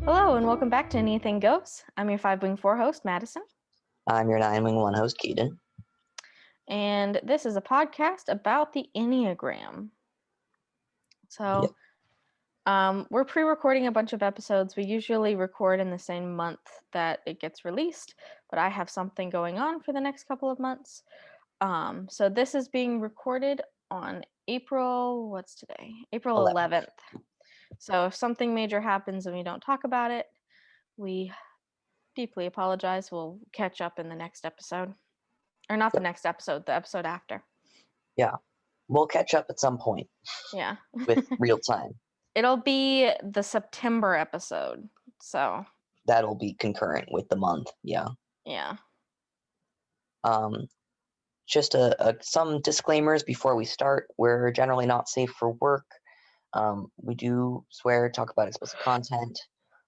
Hello and welcome back to Anything Goes. I'm your 5-Wing 4 host, Madison. I'm your 9-Wing 1 host, Keaton. And this is a podcast about the Enneagram. So, we're pre-recording a bunch of episodes. We usually record in the same month that it gets released, but I have something going on for the next couple of months. So this is being recorded on April, what's today? April 11th. So if something major happens and we don't talk about it, we deeply apologize. We'll catch up in the next episode. Or not the next episode, the episode after. Yeah. We'll catch up at some point. Yeah. With real time. It'll be the September episode. So that'll be concurrent with the month. Yeah. Yeah. Just some disclaimers before we start. We're generally not safe for work. We do swear, talk about explicit content.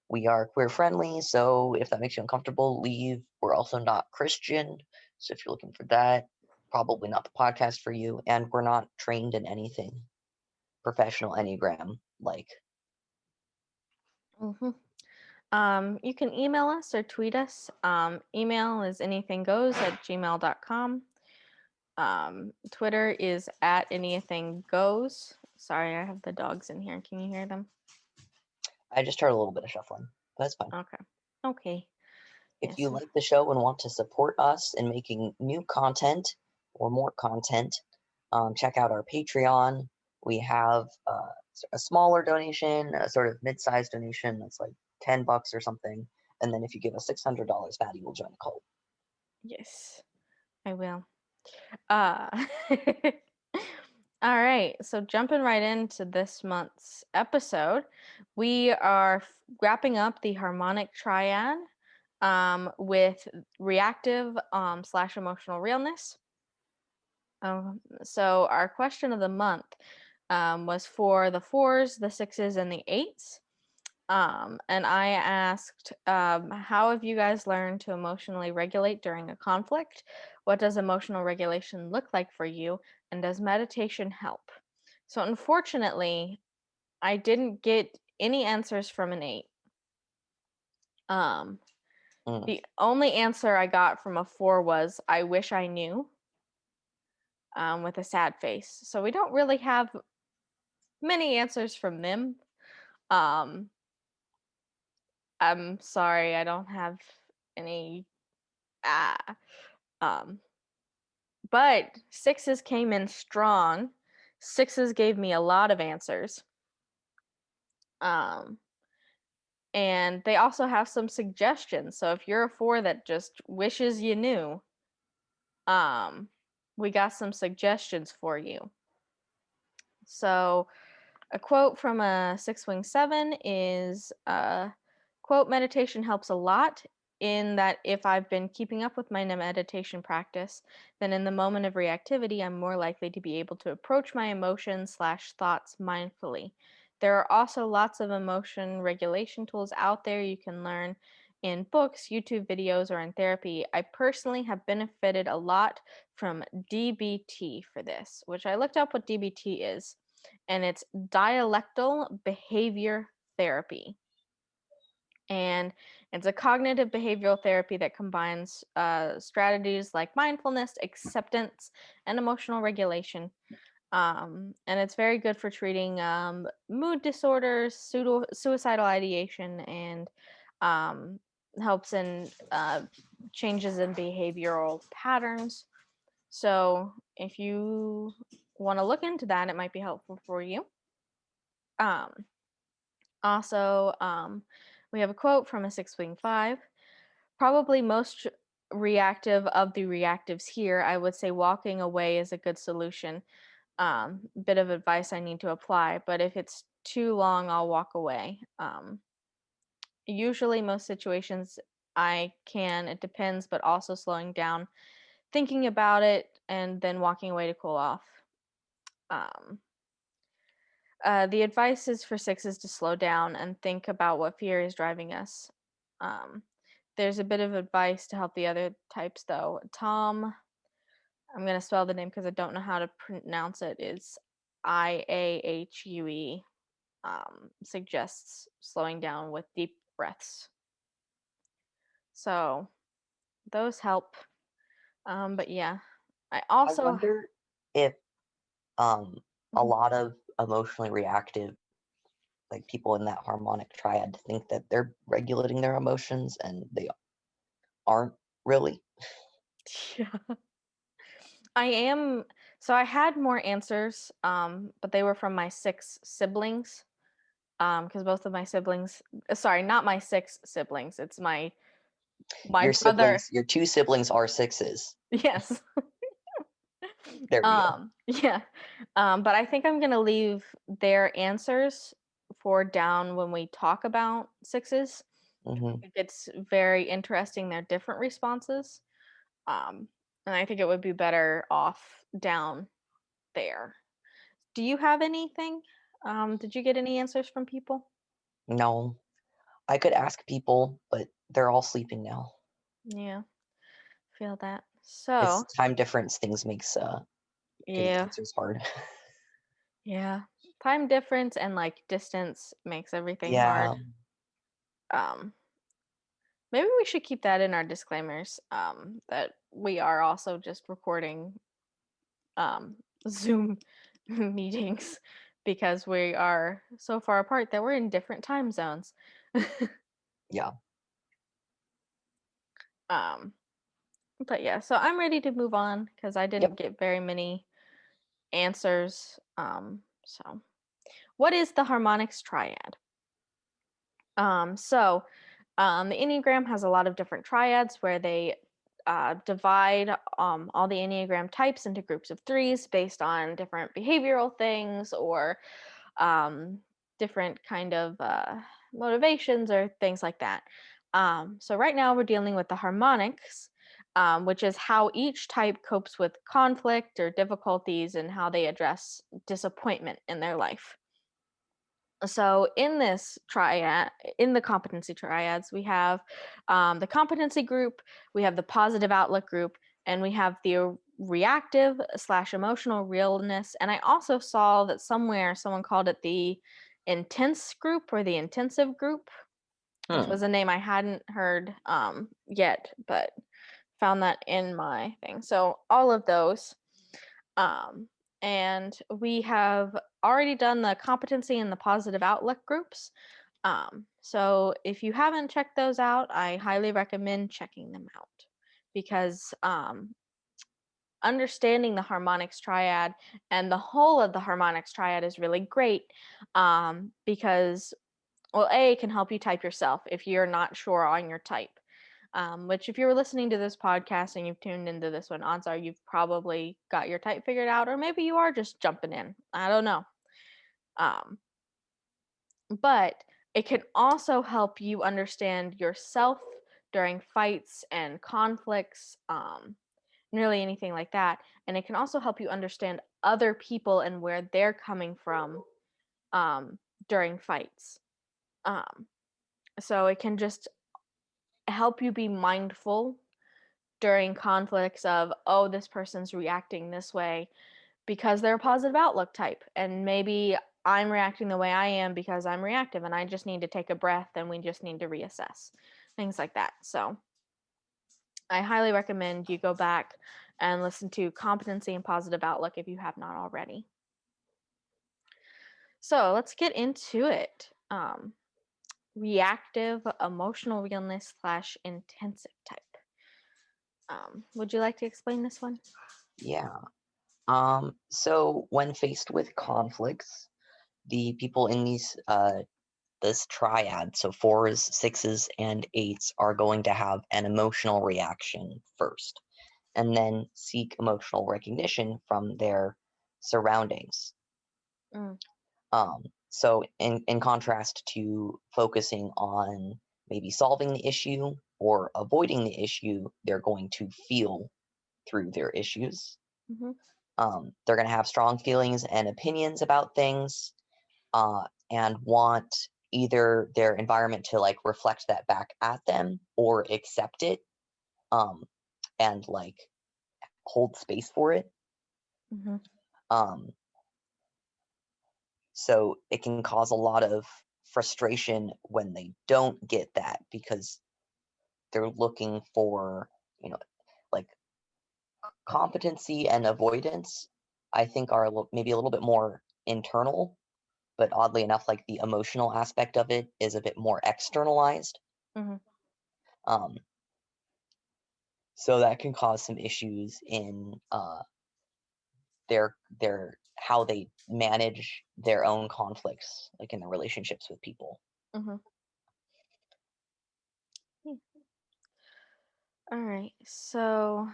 We are queer friendly, so if that makes you uncomfortable, leave. We're also not Christian, so if you're looking for that, probably not the podcast for you. And we're not trained in anything professional Enneagram like. You can email us or tweet us. Email is EnneathingGoes@gmail.com. Twitter is @EnneathingGoes. Sorry, I have the dogs in here. Can you hear them? I just heard a little bit of shuffling. That's fine. Okay. If you like the show and want to support us in making new content or more content, check out our Patreon. We have a smaller donation, a sort of mid-sized donation that's like $10 or something. And then if you give us $600, Maddy will join the cult. Yes, I will. All right, so jumping right into this month's episode, we are wrapping up the Harmonic Triad with reactive / emotional realness. So our question of the month was for the 4s, the 6s, and the 8s. And I asked, how have you guys learned to emotionally regulate during a conflict? What does emotional regulation look like for you? And does meditation help? So unfortunately, I didn't get any answers from an 8. The only answer I got from a 4 was, I wish I knew, with a sad face. So we don't really have many answers from them. I'm sorry, I don't have any. But 6s came in strong. 6s gave me a lot of answers. And they also have some suggestions. So if you're a 4 that just wishes you knew, we got some suggestions for you. So a quote from a 6-Wing 7 is, quote, meditation helps a lot in that if I've been keeping up with my meditation practice, then in the moment of reactivity, I'm more likely to be able to approach my emotions / thoughts mindfully. There are also lots of emotion regulation tools out there you can learn in books, YouTube videos, or in therapy. I personally have benefited a lot from DBT for this, which I looked up what DBT is, and it's dialectal behavior therapy. And it's a cognitive behavioral therapy that combines strategies like mindfulness, acceptance, and emotional regulation. And it's very good for treating mood disorders, suicidal ideation, and helps in changes in behavioral patterns. So if you want to look into that, it might be helpful for you. Also, we have a quote from a 6-Wing 5. Probably most reactive of the reactives here, I would say walking away is a good solution. Bit of advice I need to apply, but if it's too long, I'll walk away. Usually most situations I can, it depends, but also slowing down, thinking about it, and then walking away to cool off. The advice is for 6s to slow down and think about what fear is driving us. There's a bit of advice to help the other types, though. Tom, I'm going to spell the name because I don't know how to pronounce it, is IAHUE suggests slowing down with deep breaths. So those help. But yeah, I I also. wonder if a Mhm. lot of emotionally reactive like people in that harmonic triad think that they're regulating their emotions and they aren't really. Yeah. I am. So I had more answers, but they were from my 6 siblings. Because both of my siblings, sorry, not my 6 siblings. It's my brother. Your two siblings are sixes. Yes. There we go. Yeah. But I think I'm gonna leave their answers for down when we talk about sixes. Hmm. It's very interesting, their different responses. Um, and I think it would be better off down there. Do you have anything? Did you get any answers from people? No, I could ask people, but they're all sleeping now. Yeah, feel that. It's So, time difference things makes getting yeah, answers hard. yeah. Time difference and like distance makes everything hard. Yeah, Um, Maybe we should keep that in our disclaimers. That we are also just recording um Zoom meetings because we are so far apart that we're in different time zones. yeah. um, but yeah, so I'm ready to move on because I didn't Yep. get very many answers. So what is the harmonics triad? The Enneagram has a lot of different triads where they divide all the Enneagram types into groups of threes based on different behavioral things or um, different kind of motivations or things like that. So right now we're dealing with the harmonics, which is how each type copes with conflict or difficulties and how they address disappointment in their life. So in this triad, in the competency triads, we have the competency group, we have the positive outlook group, and we have the reactive slash emotional realness. And I also saw that somewhere someone called it the intense group or the intensive group, which Hmm. was a name I hadn't heard yet, but found that in my thing. So all of those. Um, and we have already done the competency and the positive outlook groups. So if you haven't checked those out, I highly recommend checking them out because understanding the harmonics triad and the whole of the harmonics triad is really great because, well, A, it can help you type yourself if you're not sure on your type. Which, if you were listening to this podcast and you've tuned into this one, odds are you've probably got your type figured out, or maybe you are just jumping in. I don't know. Um, but it can also help you understand yourself during fights and conflicts, nearly anything like that. And it can also help you understand other people and where they're coming from um, during fights. Um, so it can just help you be mindful during conflicts of, oh, this person's reacting this way because they're a positive outlook type. And maybe I'm reacting the way I am because I'm reactive and I just need to take a breath and we just need to reassess. Things like that. So I highly recommend you go back and listen to Competency and Positive Outlook if you have not already. So let's get into it. Reactive emotional realness slash intensive type. Would you like to explain this one? Yeah. So when faced with conflicts, the people in this triad, so fours, sixes, and eights, are going to have an emotional reaction first, and then seek emotional recognition from their surroundings. Mm, So in contrast to focusing on maybe solving the issue or avoiding the issue, they're going to feel through their issues. mm-hmm, They're going to have strong feelings and opinions about things, and want either their environment to like reflect that back at them or accept it, um, and like hold space for it. mm-hmm, Um, So it can cause a lot of frustration when they don't get that because they're looking for, you know, like competency and avoidance, I think are maybe a little bit more internal, but oddly enough, like the emotional aspect of it is a bit more externalized. Mhm. Um, so that can cause some issues in their how they manage their own conflicts, like in their relationships with people. Mhm. Yeah. All right. So,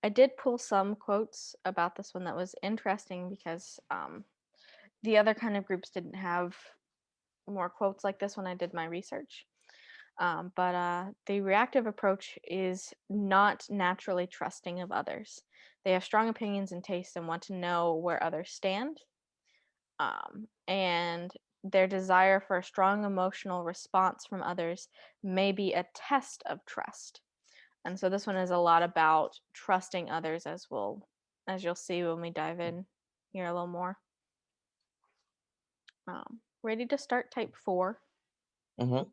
I did pull some quotes about this one that was interesting because the other kind of groups didn't have more quotes like this when I did my research. But the reactive approach is not naturally trusting of others. They have strong opinions and tastes and want to know where others stand. And their desire for a strong emotional response from others may be a test of trust. And so this one is a lot about trusting others, as you'll see when we dive in here a little more. Ready to start type 4? Hmm.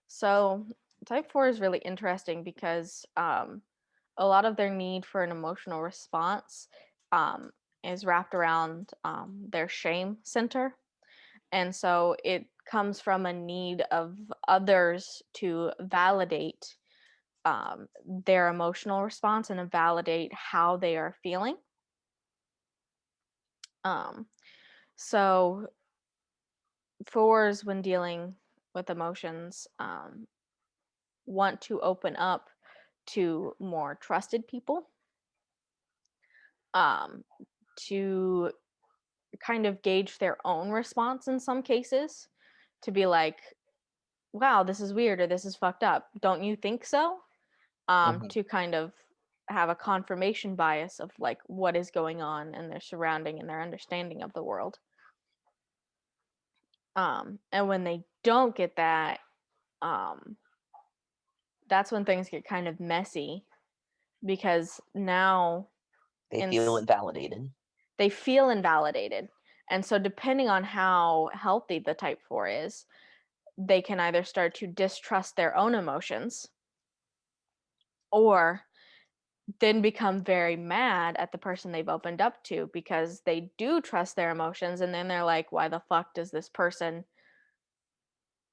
So type 4 is really interesting because a lot of their need for an emotional response um, is wrapped around their shame center. And so it comes from a need of others to validate their emotional response and to validate how they are feeling. Um, so fours, when dealing with emotions, want to open up to more trusted people, um, to kind of gauge their own response in some cases, to be like, wow, this is weird or this is fucked up. Don't you think so? Hmm. To kind of have a confirmation bias of like what is going on in their surrounding and their understanding of the world. And when they don't get that, um, that's when things get kind of messy because now They in feel invalidated. they feel invalidated. And so depending on how healthy the type 4 is, they can either start to distrust their own emotions or then become very mad at the person they've opened up to because they do trust their emotions and then they're like, why the fuck does this person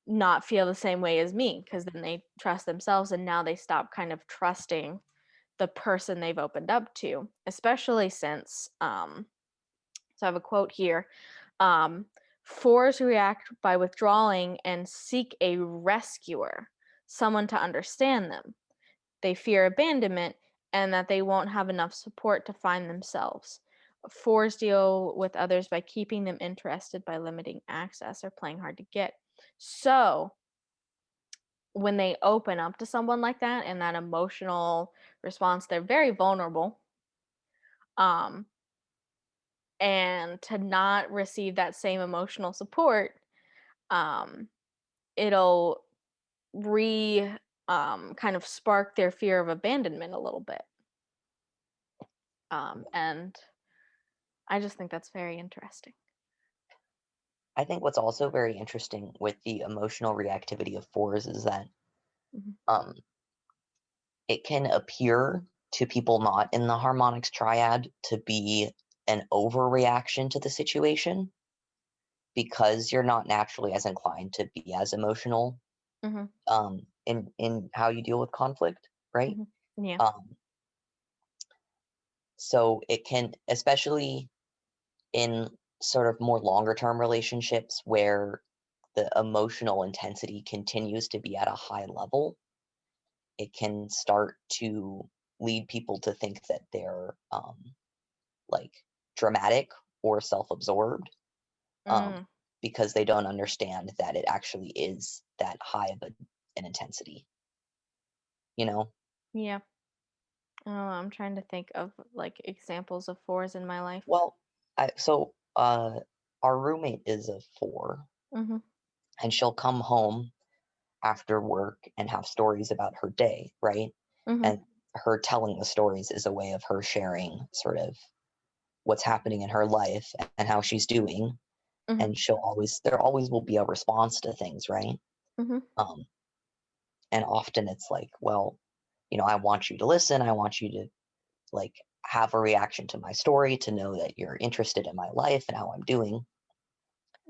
not feel the same way as me? Because then they trust themselves and now they stop kind of trusting the person they've opened up to, especially since so I have a quote here. Um, Fours react by withdrawing and seek a rescuer, someone to understand them. They fear abandonment and that they won't have enough support to find themselves. Fours deal with others by keeping them interested by limiting access or playing hard to get. So, when they open up to someone like that and that emotional response, they're very vulnerable. Um, and to not receive that same emotional support, um, it'll re kind of spark their fear of abandonment a little bit. And I just think that's very interesting. I think what's also very interesting with the emotional reactivity of fours is that Mhm. um, it can appear to people not in the harmonics triad to be an overreaction to the situation because you're not naturally as inclined to be as emotional Mhm. in how you deal with conflict, right? Mhm. Yeah. Um, so it can, especially in sort of more longer term relationships where the emotional intensity continues to be at a high level, it can start to lead people to think that they're like dramatic or self-absorbed, um, Mm. because they don't understand that it actually is that high of an intensity. You know, Yeah. Oh, I'm trying to think of like examples of fours in my life. well, our roommate is a four, Mhm. and she'll come home after work and have stories about her day, right? Mhm. And her telling the stories is a way of her sharing sort of what's happening in her life and how she's doing, Mhm. and there always will be a response to things, right? Mhm. Um, and often it's like, well, I want you to listen, I want you to like have a reaction to my story, to know that you're interested in my life and how I'm doing.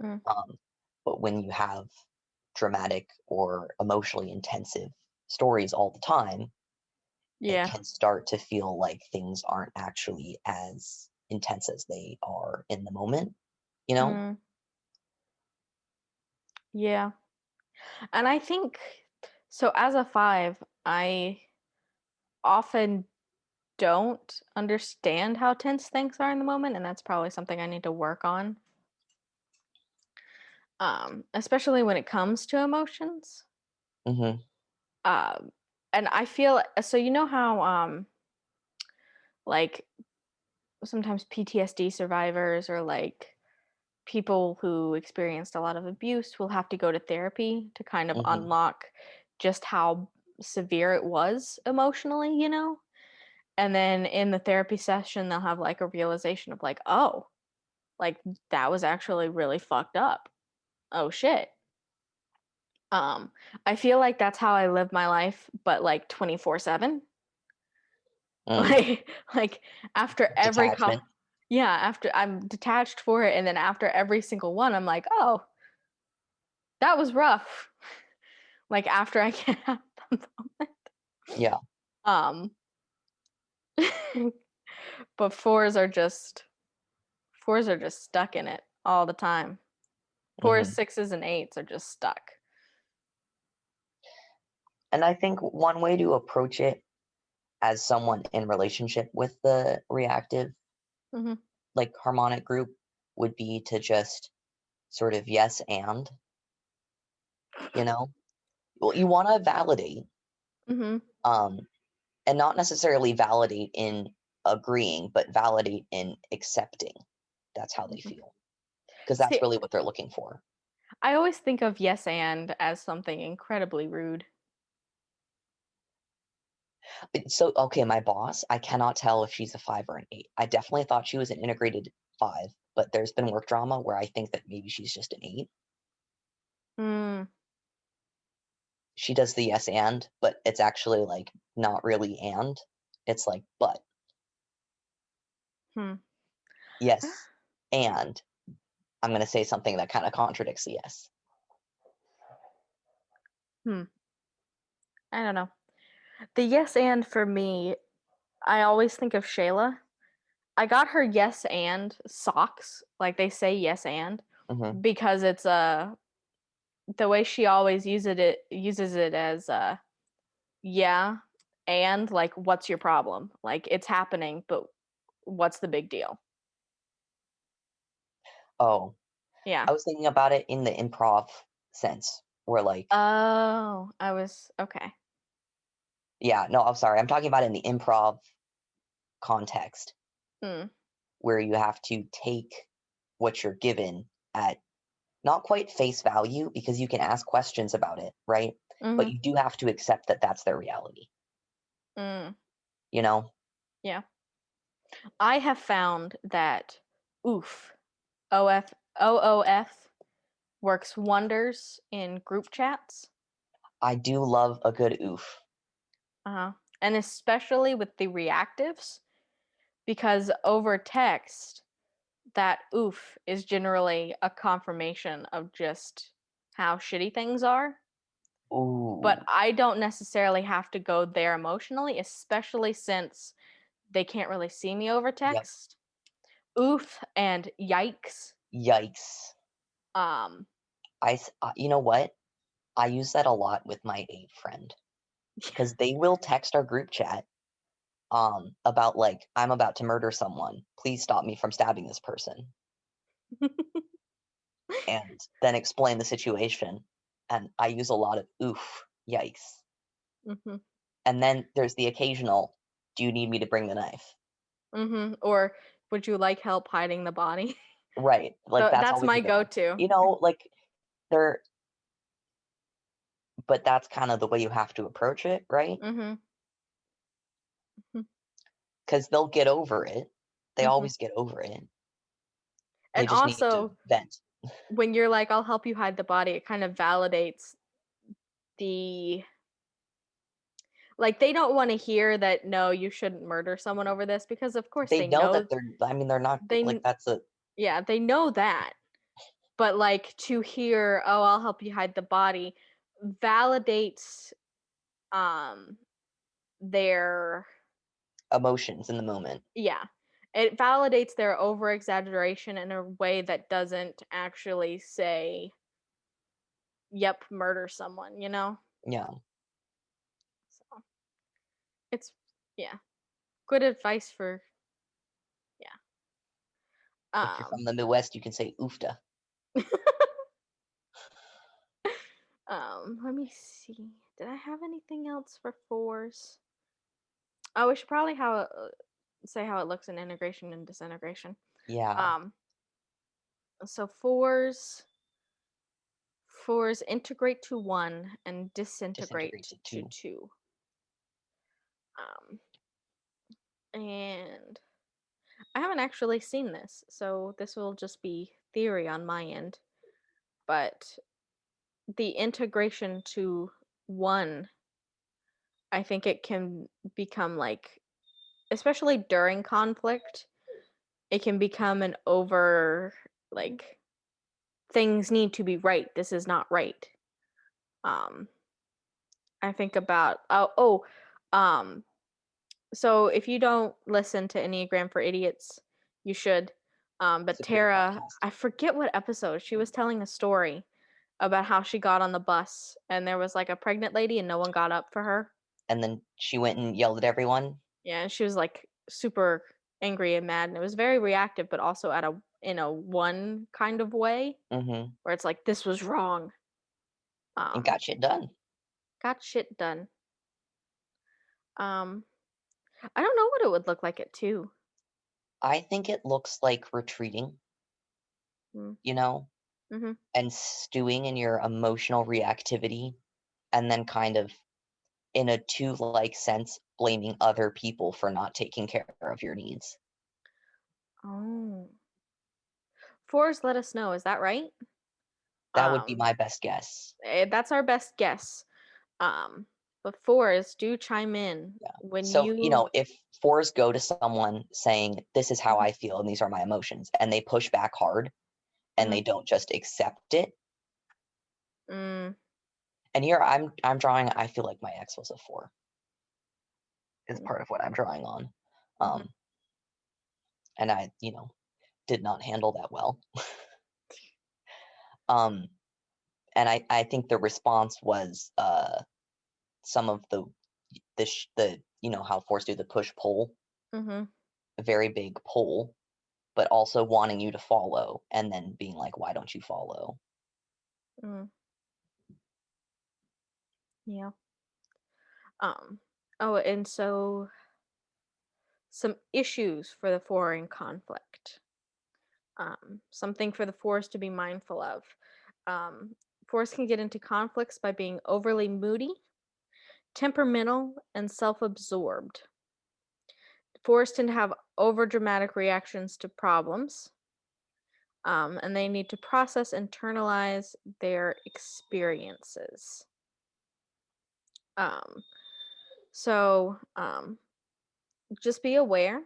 Mm. Um, but when you have dramatic or emotionally intensive stories all the time, it Yeah. can start to feel like things aren't actually as intense as they are in the moment, you know? Mm. Yeah. And I think so as a 5, I often don't understand how tense things are in the moment, and that's probably something I need to work on. Especially when it comes to emotions. Hmm. Um, and I feel so you know how like sometimes PTSD survivors or like people who experienced a lot of abuse will have to go to therapy to kind of Hmm. unlock just how severe it was emotionally, you know? And then in the therapy session, they'll have like a realization of like, oh, like that was actually really fucked up. Oh shit. Um, I feel like that's how I live my life, but like 24/7. Mm. Like after every Detachment. yeah, after I'm detached for it, and then after every single one, I'm like, oh, that was rough. Like after I get out the moment. Yeah. Um, but fours are just stuck in it all the time. Fours, Hmm. sixes, and eights are just stuck. And I think one way to approach it as someone in relationship with the reactive, Hmm. like harmonic group, would be to just sort of yes and, you know? Well, you want to validate, Hmm. um, and not necessarily validate in agreeing, but validate in accepting. That's how they Hmm. feel, because that's See, really what they're looking for. I always think of yes and as something incredibly rude. So, okay, my boss, I cannot tell if she's a 5 or an 8. I definitely thought she was an integrated 5, but there's been work drama where I think that maybe she's just an 8. Mm, She does the yes and, but it's actually like not really and. It's like but. hmm. Yes, and I'm going to say something that kind of contradicts the yes. Hmm. I don't know. The yes and for me, I always think of Shayla. I got her yes and socks, like they say yes and, Hmm. because it's the way she always uses it as yeah and like what's your problem? Like it's happening, but what's the big deal? Oh, Yeah. I was thinking about it in the improv sense, where like, Oh, I was okay. yeah, no, I'm sorry. I'm talking about it in the improv context, Hmm. where you have to take what you're given at not quite face value, because you can ask questions about it, right? But Mhm. you do have to accept that that's their reality, Mm. you know? Yeah. I have found that oof, OOF works wonders in group chats. I do love a good oof. Uh-huh. And especially with the reactives, because over text, that oof is generally a confirmation of just how shitty things are. But Ooh, I don't necessarily have to go there emotionally, especially since they can't really see me over yep. text. Oof and yikes. Yikes. Um, You know what? I use that a lot with my 8 friend, because they will text our group chat about like, I'm about to murder someone. Please stop me from stabbing this person. And then explain the situation. And I use a lot of oof, yikes. mhm, And then there's the occasional, do you need me to bring the knife? mhm. Or would you like help hiding the body? Right. Like So that's that's always a my good one. go-to. Like they're but that's kind of the way you have to approach it, right? Mhm. Mhm. Because they'll get over it. They Mhm. always get over it. They And just need to also, vent. when you're like, "I'll help you hide the body," it kind of validates the like, they don't wanna hear that, "No, you shouldn't murder someone over this," because of course They they know know that I mean, they're not like, they that's a yeah, they know that, but, like, to hear, "Oh, I'll help you hide the body," validates, um, their emotions in the moment. yeah. It validates their over exaggeration in a way that doesn't actually say, "Yep, murder someone," you know? Yeah. So, it's yeah, good advice for yeah. If you're Um, from the Midwest, you can say "oofta." let me see. Did I have anything else for fours? Oh, we should probably say how it looks in integration and disintegration. Yeah. Um, so fours integrate to one and Disintegrate disintegrate to to 2. two. Um, and I haven't actually seen this, so this will just be theory on my end. But the integration to one, I think it can become like, especially during conflict, it can become an over like things need to be right. This is not right. Um, I think about um, so if you don't listen to Enneagram for Idiots, you should. It's But a great Tara, podcast. I forget what episode she was telling a story about how she got on the bus and there was like a pregnant lady and no one got up for her. And then she went and yelled at everyone. Yeah, and she was like super angry and mad, and it was very reactive, but also at a in a one kind of way Mhm. where it's like this was wrong. And Um, got shit done. got shit done. Um, I don't know what it would look like at two. I think it looks like retreating, Mm, you know, mm-hmm. and stewing in your emotional reactivity, and then kind of, in a 2-like sense, blaming other people for not taking care of your needs. Oh, fours, let us know. Is that right? That would be Um, my best guess. that's our best guess. Um, but fours do chime in Yeah. when So, you. if 4s go to someone saying, "This is how Mhm, I feel and these are my emotions," and they push back hard and mhm, they don't just accept it. mm, And here I'm drawing, I feel like my ex was a 4, is mm, part of what I'm drawing on. mhm. Um, and I, did not handle that well. Um, and I think the response was, some of the how 4s do the push pull, Mhm. a very big pull, but also wanting you to follow and then being like, "Why don't you follow?" Mm. Yeah. Um. Oh, and so some issues for the four in conflict. Something for the fours to be mindful of. Um, Fours can get into conflicts by being overly moody, temperamental, and self-absorbed. Fours tend to have overdramatic reactions to problems, and they need to process, internalize their experiences. Um, so just be aware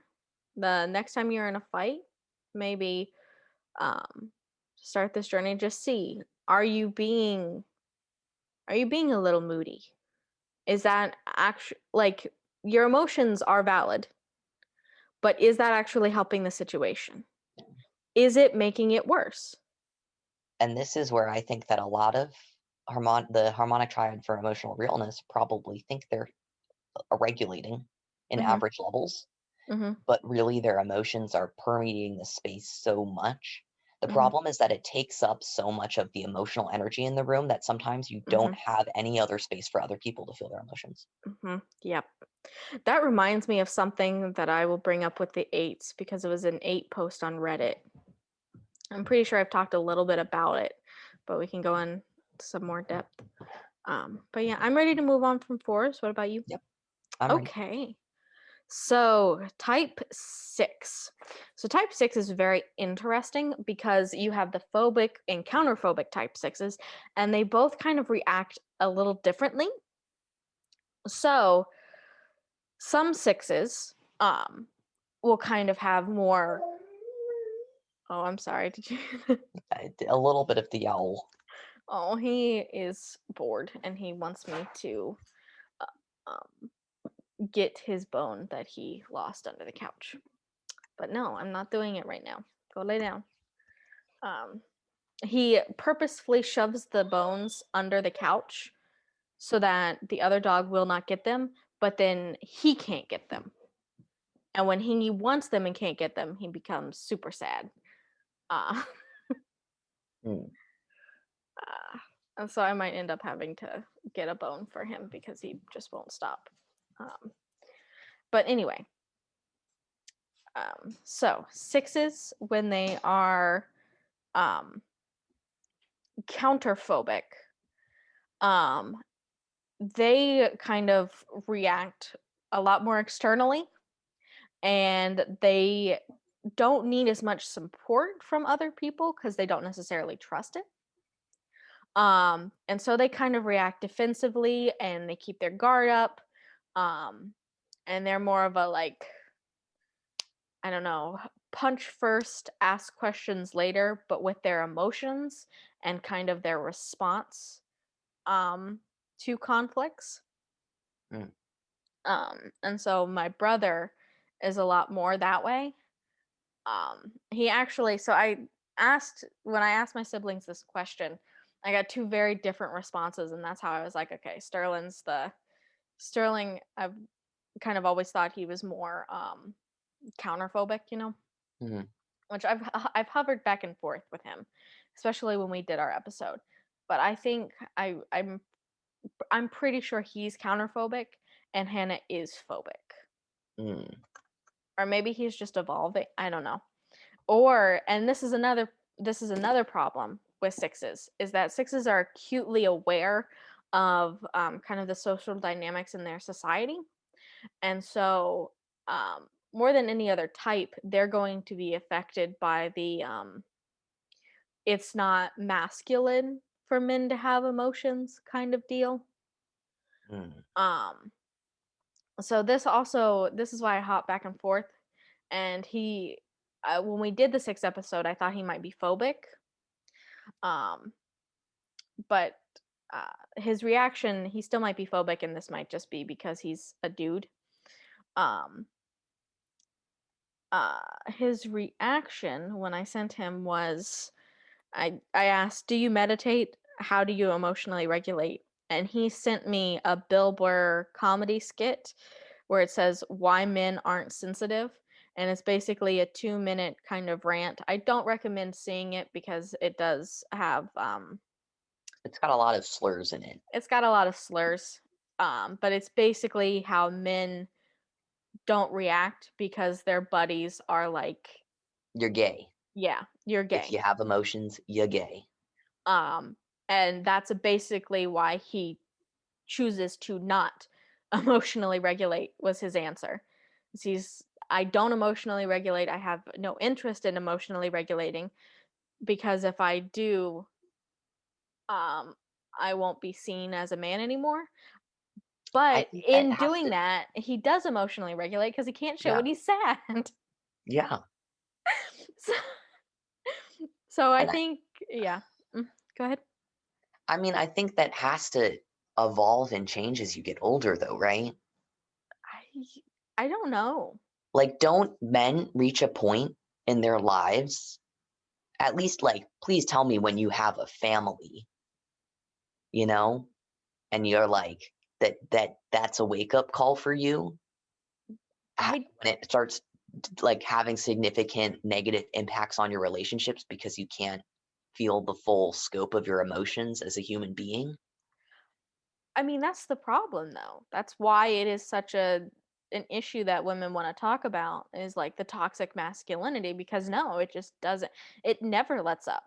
the next time you're in a fight, maybe um, start this journey. Just see, are you being a little moody? Is that actually like your emotions are valid, but is that actually helping the situation? Is it making it worse? And this is where I think that a lot of the harmonic triad for emotional realness probably think they're, regulating in Mhm. average levels, Mhm. but really their emotions are permeating the space so much. The Mhm. problem is that it takes up so much of the emotional energy in the room that sometimes you don't Mhm. have any other space for other people to feel their emotions. Mhm. Yep. That reminds me of something that I will bring up with the eights because it was an eight post on Reddit. I'm pretty sure I've talked a little bit about it, but we can go in some more depth. But yeah, I'm ready to move on from fours. What about you? Yep, I'm ready. Okay. So, type 6. So, type 6 is very interesting because you have the phobic and counterphobic type 6s, and they both kind of react a little differently. So, some 6s will kind of have more. Oh, I'm sorry. Did you? A little bit of the owl. Oh, he is bored and he wants me to uh, um, get his bone that he lost under the couch. But no, I'm not doing it right now. Go lay down. Um, he purposefully shoves the bones under the couch so that the other dog will not get them, but then he can't get them. And when he wants them and can't get them, he becomes super sad. Uh, Hmm. and so I might end up having to get a bone for him because he just won't stop. But anyway, so 6s, when they are um, counterphobic, um, they kind of react a lot more externally, and they don't need as much support from other people because they don't necessarily trust it. And so they kind of react defensively and they keep their guard up. Um, and they're more of a like, I don't know, punch first, ask questions later, but with their emotions and kind of their response to conflicts. Hmm. And so my brother is a lot more that way. He actually, so when I asked my siblings this question, I got two very different responses, and that's how I was like, okay, Sterling. I've kind of always thought he was more counterphobic, Mhm. which I've hovered back and forth with him, especially when we did our episode. But I think I'm pretty sure he's counterphobic and Hannah is phobic. Mm. Or maybe he's just evolving. I don't know. Or and this is another problem with 6s is that 6s are acutely aware of kind of the social dynamics in their society. And so more than any other type, they're going to be affected by the it's not masculine for men to have emotions kind of deal. Mm. Um so this is why I hop back and forth. And he when we did the sixth episode, I thought he might be phobic. Um but his reaction, he still might be phobic, and this might just be because he's a dude. Um his reaction when I sent him was I asked, "Do you meditate? How do you emotionally regulate?" And he sent me a Bill Burr comedy skit where it says why men aren't sensitive, and it's basically a 2-minute kind of rant. I don't recommend seeing it because it does have It's got a lot of slurs in it. it's got a lot of slurs. But it's basically how men don't react because their buddies are like, You're gay. yeah, you're If gay. you have emotions, you're gay. Um, and that's basically why he chooses to not emotionally regulate was his answer. He's I don't emotionally regulate. I have no interest in emotionally regulating because if I do, um, I won't be seen as a man anymore. I But think that in has doing to. that, he does emotionally regulate because he can't show Yeah. when he's sad. Yeah. so, so I And think, yeah. Go ahead. I think that has to evolve and change as you get older, though, right? I I don't know. Like, don't men reach a point in their lives, at least, like, please tell me when you have a family, you know, and you're like, that's a wake up call for you I when it starts like having significant negative impacts on your relationships because you can't feel the full scope of your emotions as a human being. I mean, that's the problem though. That's why it is such an issue that women want to talk about is like the toxic masculinity because no, it just doesn't. It never lets up.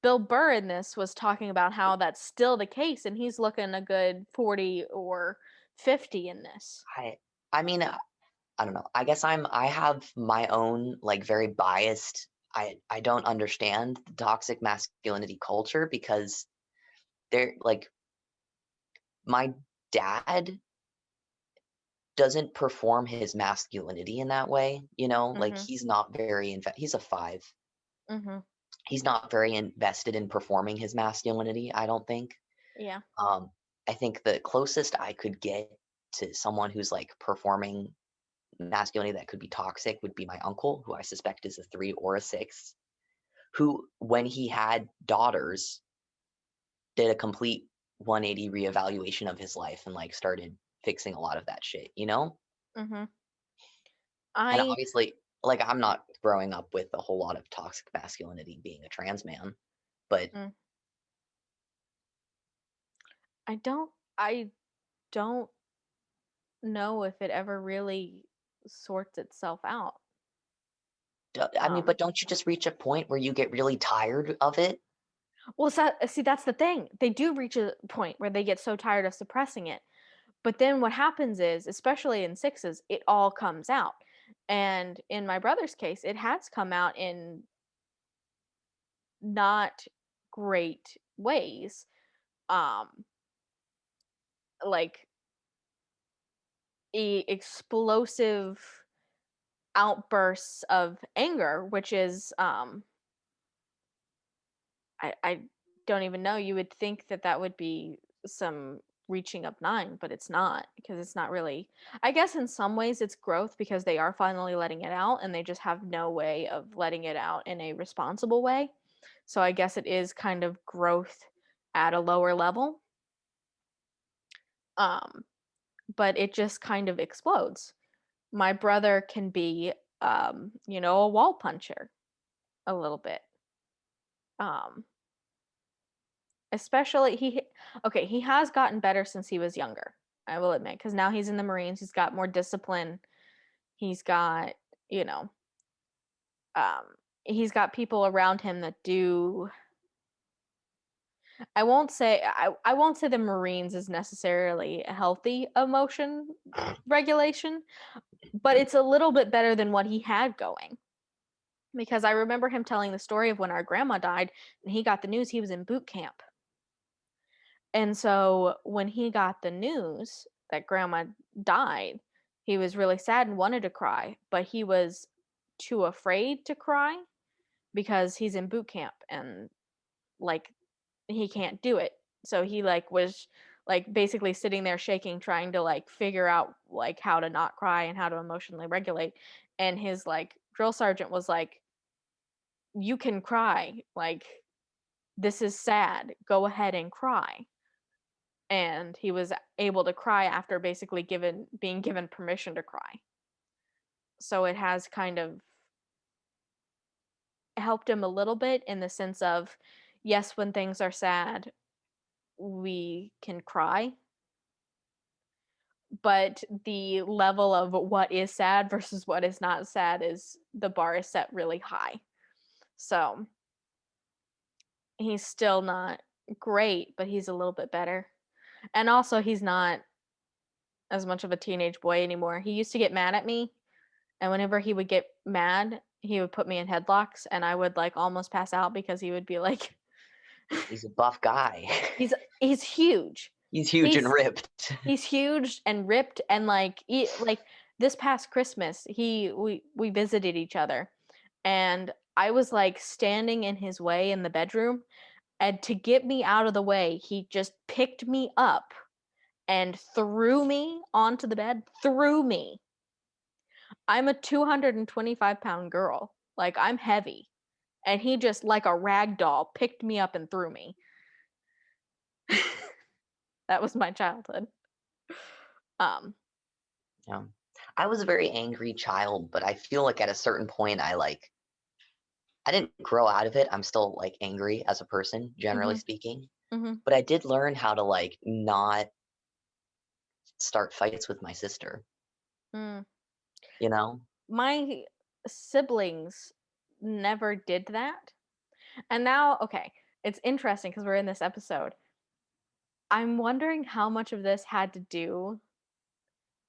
Bill Burr in this was talking about how that's still the case and he's looking a good 40 or 50 in this. I I mean, I don't know. I guess I have my own like very biased. I don't understand the toxic masculinity culture because they're like my dad doesn't perform his masculinity in that way, you know? Like Mhm. he's not very he's a 5. Mhm. He's not very invested in performing his masculinity, I don't think. Yeah. Um I think the closest I could get to someone who's like performing masculinity that could be toxic would be my uncle, who I suspect is a 3 or a 6, who, when he had daughters, did a complete 180 reevaluation of his life and like started fixing a lot of that shit, you know? Mhm. And I obviously, like, I'm not growing up with a whole lot of toxic masculinity being a trans man, but mm, I don't know if it ever really sorts itself out. I mean, Um, but don't you just reach a point where you get really tired of it? well, see, that's the thing. They do reach a point where they get so tired of suppressing it. But then what happens is, especially in sixes, it all comes out. And in my brother's case, it has come out in not great ways. Um, like explosive outbursts of anger, which is I don't even know. You would think that that would be some reaching up 9, but it's not because it's not really. I guess in some ways it's growth because they are finally letting it out and they just have no way of letting it out in a responsible way. So I guess it is kind of growth at a lower level. Um, but it just kind of explodes. My brother can be a wall puncher a little bit. Um, Especially okay, he has gotten better since he was younger, I will admit, because now he's in the Marines, he's got more discipline, he's got, you know, um, he's got people around him that do. I won't say the Marines is necessarily a healthy emotion regulation, but it's a little bit better than what he had going. Because I remember him telling the story of when our grandma died and he got the news he was in boot camp. And so when he got the news that grandma died, he was really sad and wanted to cry, but he was too afraid to cry because he's in boot camp and like he can't do it. So he like was like basically sitting there shaking trying to like figure out like how to not cry and how to emotionally regulate, and his like drill sergeant was like, you can cry, like this is sad, go ahead and cry. And he was able to cry after basically given being given permission to cry. So it has kind of helped him a little bit in the sense of, yes, when things are sad, we can cry, but the level of what is sad versus what is not sad is the bar is set really high. So he's still not great, but he's a little bit better. And also, he's not as much of a teenage boy anymore. He used to get mad at me. And whenever he would get mad, he would put me in headlocks and I would like almost pass out because he would be like He's a buff guy. he's huge. He's huge and He's ripped. he's huge and ripped and like this past Christmas, we visited each other and I was like standing in his way in the bedroom, and to get me out of the way, he just picked me up and threw me onto the bed, threw me. I'm a 225-pound girl. Like I'm heavy. And he just like a rag doll picked me up and threw me. That was my childhood. Um, Yeah. I was a very angry child, but I feel like at a certain point I didn't grow out of it. I'm still like angry as a person, generally mhm, speaking. mhm, But I did learn how to like not start fights with my sister, mm. you know? My siblings never did that. And now, okay, it's interesting because we're in this episode. I'm wondering how much of this had to do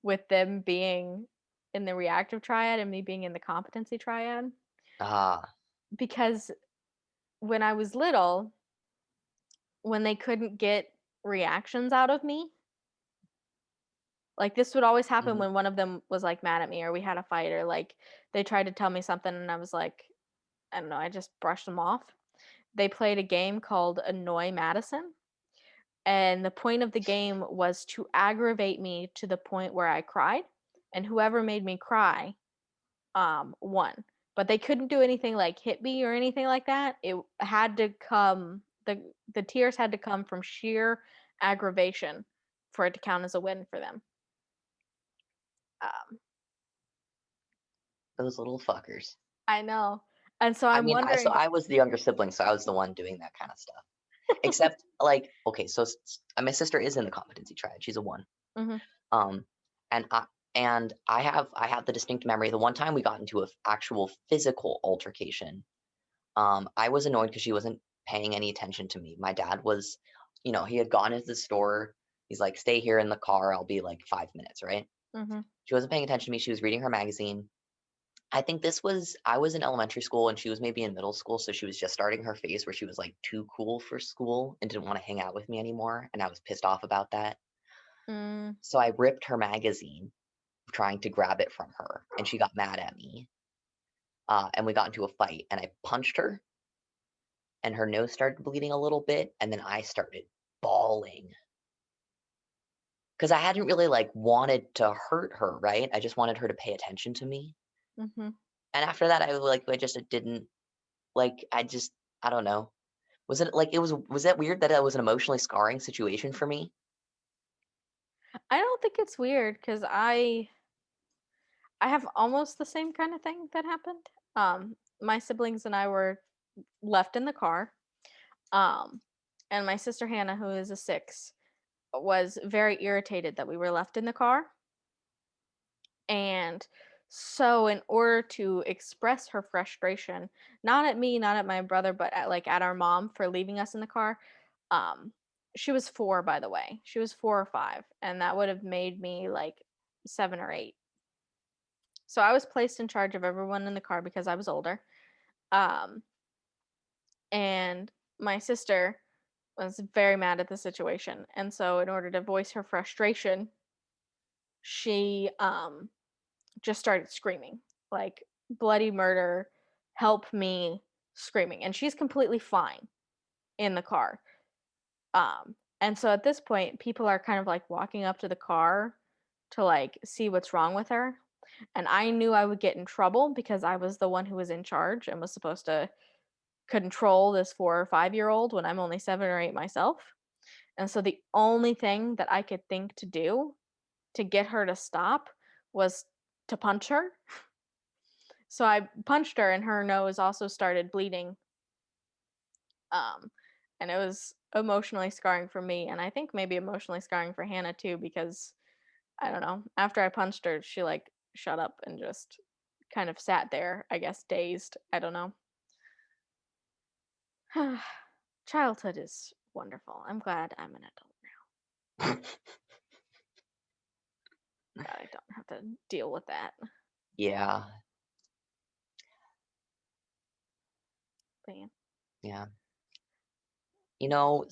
with them being in the reactive triad and me being in the competency triad. Ah. Because when I was little, when they couldn't get reactions out of me, like this would always happen Mhm. when one of them was like mad at me or we had a fight or like they tried to tell me something and I was like, I don't know, I just brushed them off. They played a game called Annoy Madison. And the point of the game was to aggravate me to the point where I cried. And whoever made me cry won. But they couldn't do anything like hit me or anything like that. It had to come the tears had to come from sheer aggravation for it to count as a win for them. Um, Those little fuckers. I know. And so I I'm mean, wondering. I was the younger sibling, so I was the one doing that kind of stuff. Except, like, okay, so my sister is in the competency triad. She's a one. Mhm. Um, and I have the distinct memory. The one time we got into a actual physical altercation. I was annoyed because she wasn't paying any attention to me. My dad was, he had gone into the store. He's like, "Stay here in the car. I'll be like 5 minutes." Right? Mhm. She wasn't paying attention to me. She was reading her magazine. I was in elementary school and she was maybe in middle school, so she was just starting her phase where she was like too cool for school and didn't want to hang out with me anymore, and I was pissed off about that. Mm. So I ripped her magazine, trying to grab it from her, and she got mad at me. And we got into a fight, and I punched her, and her nose started bleeding a little bit, and then I started bawling because I hadn't really like wanted to hurt her, right? I just wanted her to pay attention to me. Mhm. And after that, I just didn't like. I don't know. Was that weird that it was an emotionally scarring situation for me? I don't think it's weird because I have almost the same kind of thing that happened. My siblings and I were left in the car. Um, and my sister Hannah, who is a six, was very irritated that we were left in the car. And so, in order to express her frustration, not at me, not at my brother, but at our mom for leaving us in the car, um, she was four, by the way. She was 4 or 5, and that would have made me like 7 or 8. So I was placed in charge of everyone in the car because I was older. Um, and my sister was very mad at the situation. And so, in order to voice her frustration, she just started screaming, like, bloody murder, help me, screaming. And she's completely fine in the car. And so at this point, people are kind of like walking up to the car to like see what's wrong with her. And I knew I would get in trouble because I was the one who was in charge and was supposed to control this 4 or 5 year old when I'm only 7 or 8 myself. And so the only thing that I could think to do to get her to stop was to punch her. So I punched her and her nose also started bleeding. Um, and it was emotionally scarring for me and I think maybe emotionally scarring for Hannah too because I don't know. After I punched her, she like shut up and just kind of sat there, I guess dazed. I don't know. Childhood is wonderful. I'm glad I'm an adult now. Glad I don't have to deal with that. Yeah, But yeah, yeah. You know,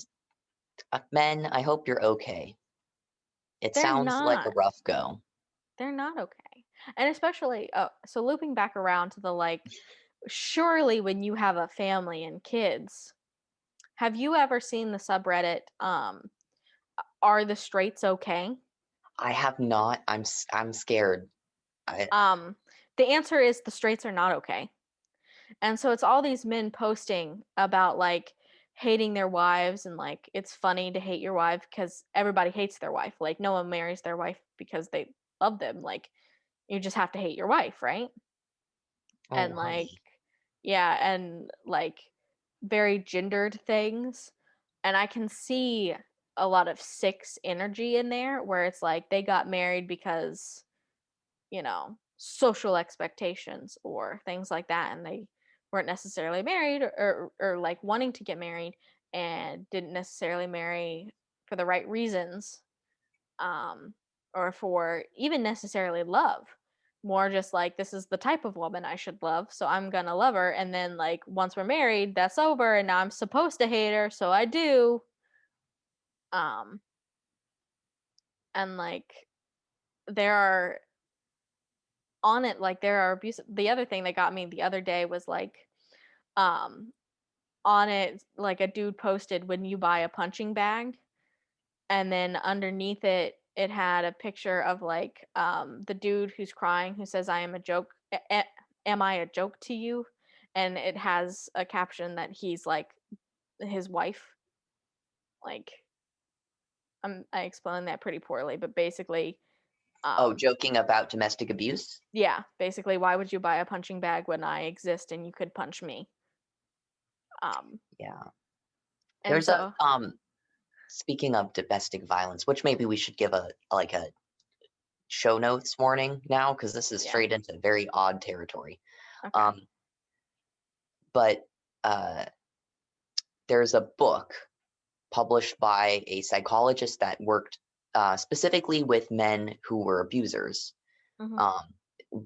men, I hope you're okay. It they're sounds like a not. rough go. They're not okay. And especially, so looping back around to the like, surely when you have a family and kids, have you ever seen the subreddit, are the straights okay? I have not. I'm scared. I Um, the answer is the straights are not okay. And so it's all these men posting about like hating their wives and like it's funny to hate your wife because everybody hates their wife. Like no one marries their wife because they love them. Like you just have to hate your wife, right? Oh, And like honey. yeah, and like very gendered things. And I can see a lot of six energy in there where it's like they got married because social expectations or things like that. And they weren't necessarily married or like wanting to get married and didn't necessarily marry for the right reasons, um, or for even necessarily love. more just like, this is the type of woman I should love, so I'm gonna love her. And then, like, once we're married, that's over, and now I'm supposed to hate her, so I do. Um, and like, there are on it, like, there are abuse. The other thing that got me the other day was like, um, on it, like, a dude posted, when you buy a punching bag, and then underneath it, it had a picture of like, the dude who's crying, who says, "I am a joke. Am I a joke to you?" And it has a caption that he's like his wife. Like, I explained that pretty poorly, but basically, Oh, um, joking about domestic abuse? yeah, basically, why would you buy a punching bag when I exist and you could punch me? Um, Yeah. and There's a so speaking of domestic violence, which maybe we should give a show notes warning now, because this is yeah, straight into very odd territory. okay, Um, but uh, there's a book published by a psychologist that worked specifically with men who were abusers, mhm, um,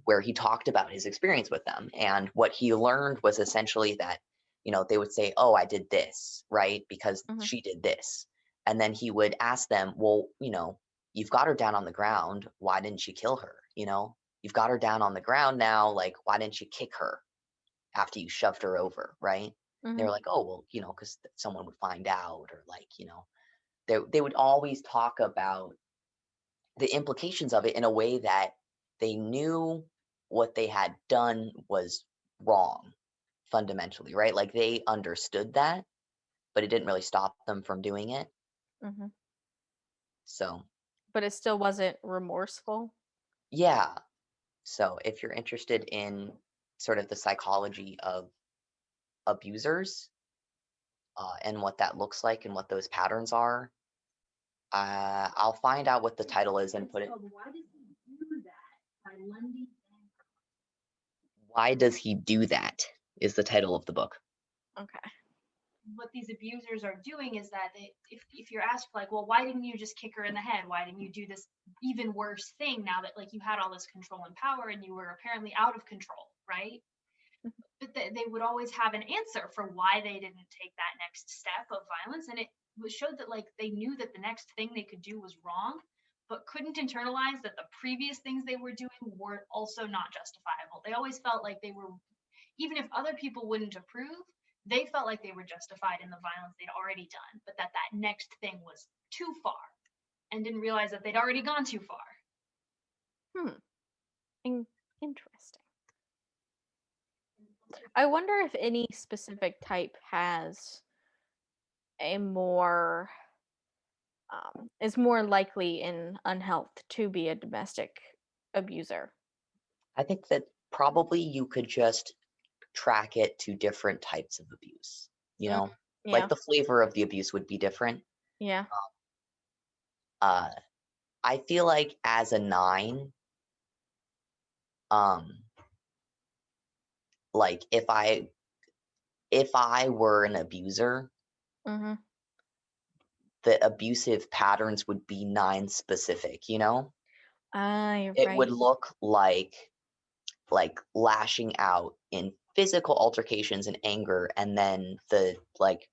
where he talked about his experience with them. And what he learned was essentially that, they would say, "Oh, I did this," right? Because mhm, she did this. And then he would ask them, "Well, you've got her down on the ground. Why didn't you kill her? You've got her down on the ground now. Like, why didn't you kick her after you shoved her over?" Right? They mhm, were like, "Oh, well, because someone would find out, or like, they would always talk about the implications of it in a way that they knew what they had done was wrong fundamentally, right? Like they understood that, but it didn't really stop them from doing it. mhm. So, But it still wasn't remorseful. yeah. So, if you're interested in sort of the psychology of abusers and what that looks like and what those patterns are, I'll find out what the title is and put it. Why does he do that? By Lundy. Why does he do that? Is the title of the book. Okay. What these abusers are doing is that if you're asked like, well, why didn't you just kick her in the head? Why didn't you do this even worse thing now that like you had all this control and power and you were apparently out of control, right? But they would always have an answer for why they didn't take that next step of violence, and it showed that like they knew that the next thing they could do was wrong, but couldn't internalize that the previous things they were doing were also not justifiable. They always felt like they were, even if other people wouldn't approve, they felt like they were justified in the violence they'd already done, but that next thing was too far, and didn't realize that they'd already gone too far. Hmm. Interesting. I wonder if any specific type has a more is more likely in unhealth to be a domestic abuser. I think that probably you could just track it to different types of abuse. You Mm, know, like yeah. the flavor of the abuse would be different. Yeah. Uh, I feel like as a nine, um, like if I were an abuser, Mhm. the abusive patterns would be nine specific. Ah, you're It would right. look like lashing out in physical altercations and anger, and then the like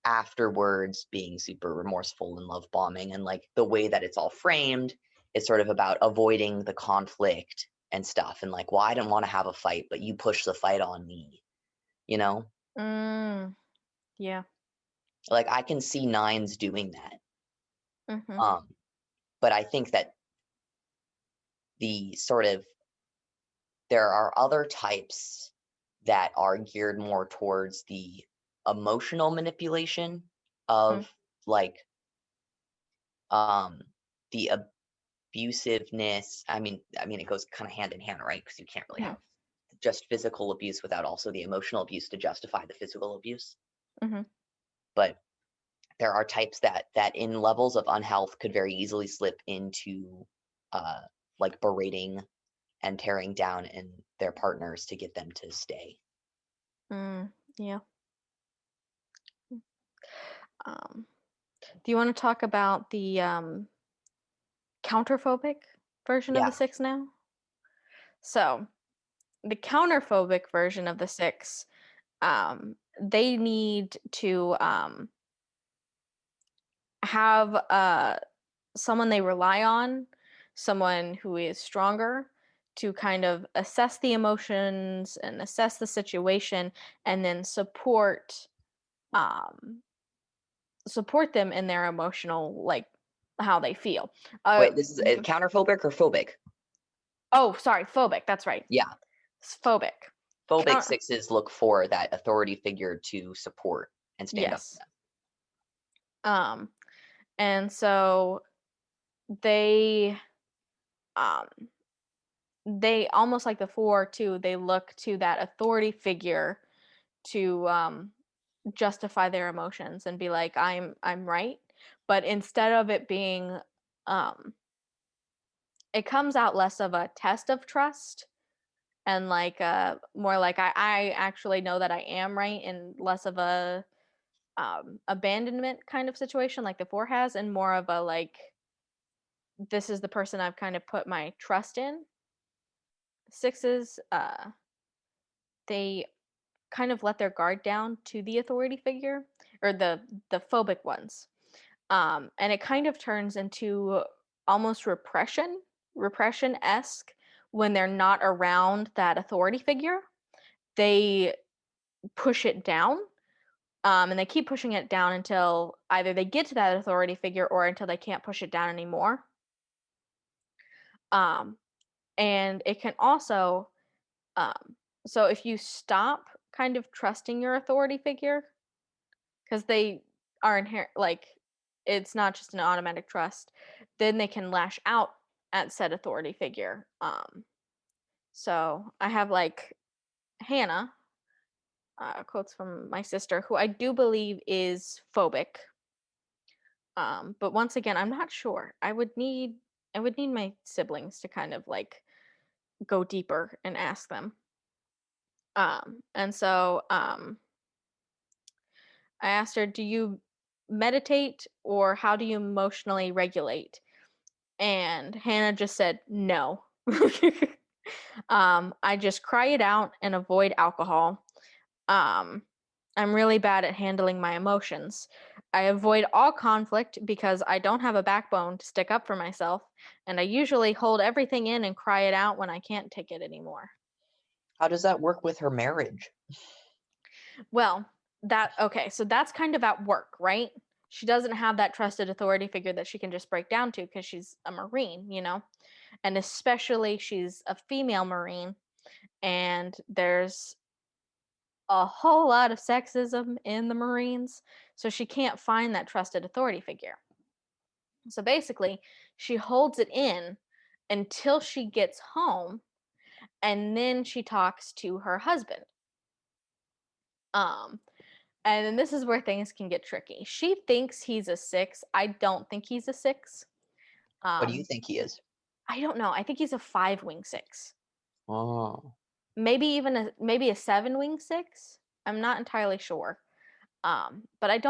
afterwards being super remorseful and love bombing, and like the way that it's all framed is sort of about avoiding the conflict and stuff, and like, well, I didn't want to have a fight, but you pushed the fight on me, you know Mm, yeah. like I can see nines doing that. Mhm. um but I think that the sort of there are other types that are geared more towards the emotional manipulation Mm, of like um the abusiveness. I mean it goes kind of hand in hand, right? Because you can't really mhm. have just physical abuse without also the emotional abuse to justify the physical abuse. Mhm. But there are types that in levels of unhealth could very easily slip into uh like berating and tearing down in their partners to get them to stay. Mm, yeah. Um, do you want to talk about the counterphobic version of Yeah. the six now? So the counterphobic version of the 6, they need to have someone they rely on, someone who is stronger to kind of assess the emotions and assess the situation, and then um, support them in their emotional, like how they feel. Wait, this is counterphobic or phobic? Oh, sorry, phobic. That's right. Yeah. It's phobic. Phobic 6s look for that authority figure to support and stand up to Yes. them. And so they they almost like the 4 too, they look to that authority figure to justify their emotions and be like, I'm right. But instead of it being it comes out less of a test of trust and like more like I actually know that I am right, and less of a abandonment kind of situation like the 4 has, and more of a like, this is the person I've kind of put my trust in. 6s, they kind of let their guard down to the authority figure, or the phobic ones. And it kind of turns into almost repression-esque when they're not around that authority figure. They push it down, and they keep pushing it down until either they get to that authority figure or until they can't push it down anymore. Um, and it can also, um, so if you stop kind of trusting your authority figure, because they are inherent, like it's not just an automatic trust, then they can lash out at said authority figure. So I have like Hannah, quotes from my sister, who I do believe is phobic. But once again, I'm not sure. I would need my siblings to kind of like go deeper and ask them. And so I asked her, "Do you meditate, or how do you emotionally regulate?" And Hannah just said, "No." I just cry it out and avoid alcohol. Um, I'm really bad at handling my emotions. I avoid all conflict because I don't have a backbone to stick up for myself, and I usually hold everything in and cry it out when I can't take it anymore. How does that work with her marriage? Well, okay, so that's kind of at work, right? She doesn't have that trusted authority figure that she can just break down to because she's a Marine, you know? And especially she's a female Marine, and there's a whole lot of sexism in the Marines, so she can't find that trusted authority figure. So basically, she holds it in until she gets home, and then she talks to her husband. Um, and then this is where things can get tricky. She thinks he's a 6. I don't think he's a 6. What do you Um, think he is? I don't know. I think he's a 5-wing 6. Oh. Maybe a 7-wing 6. I'm not entirely sure. But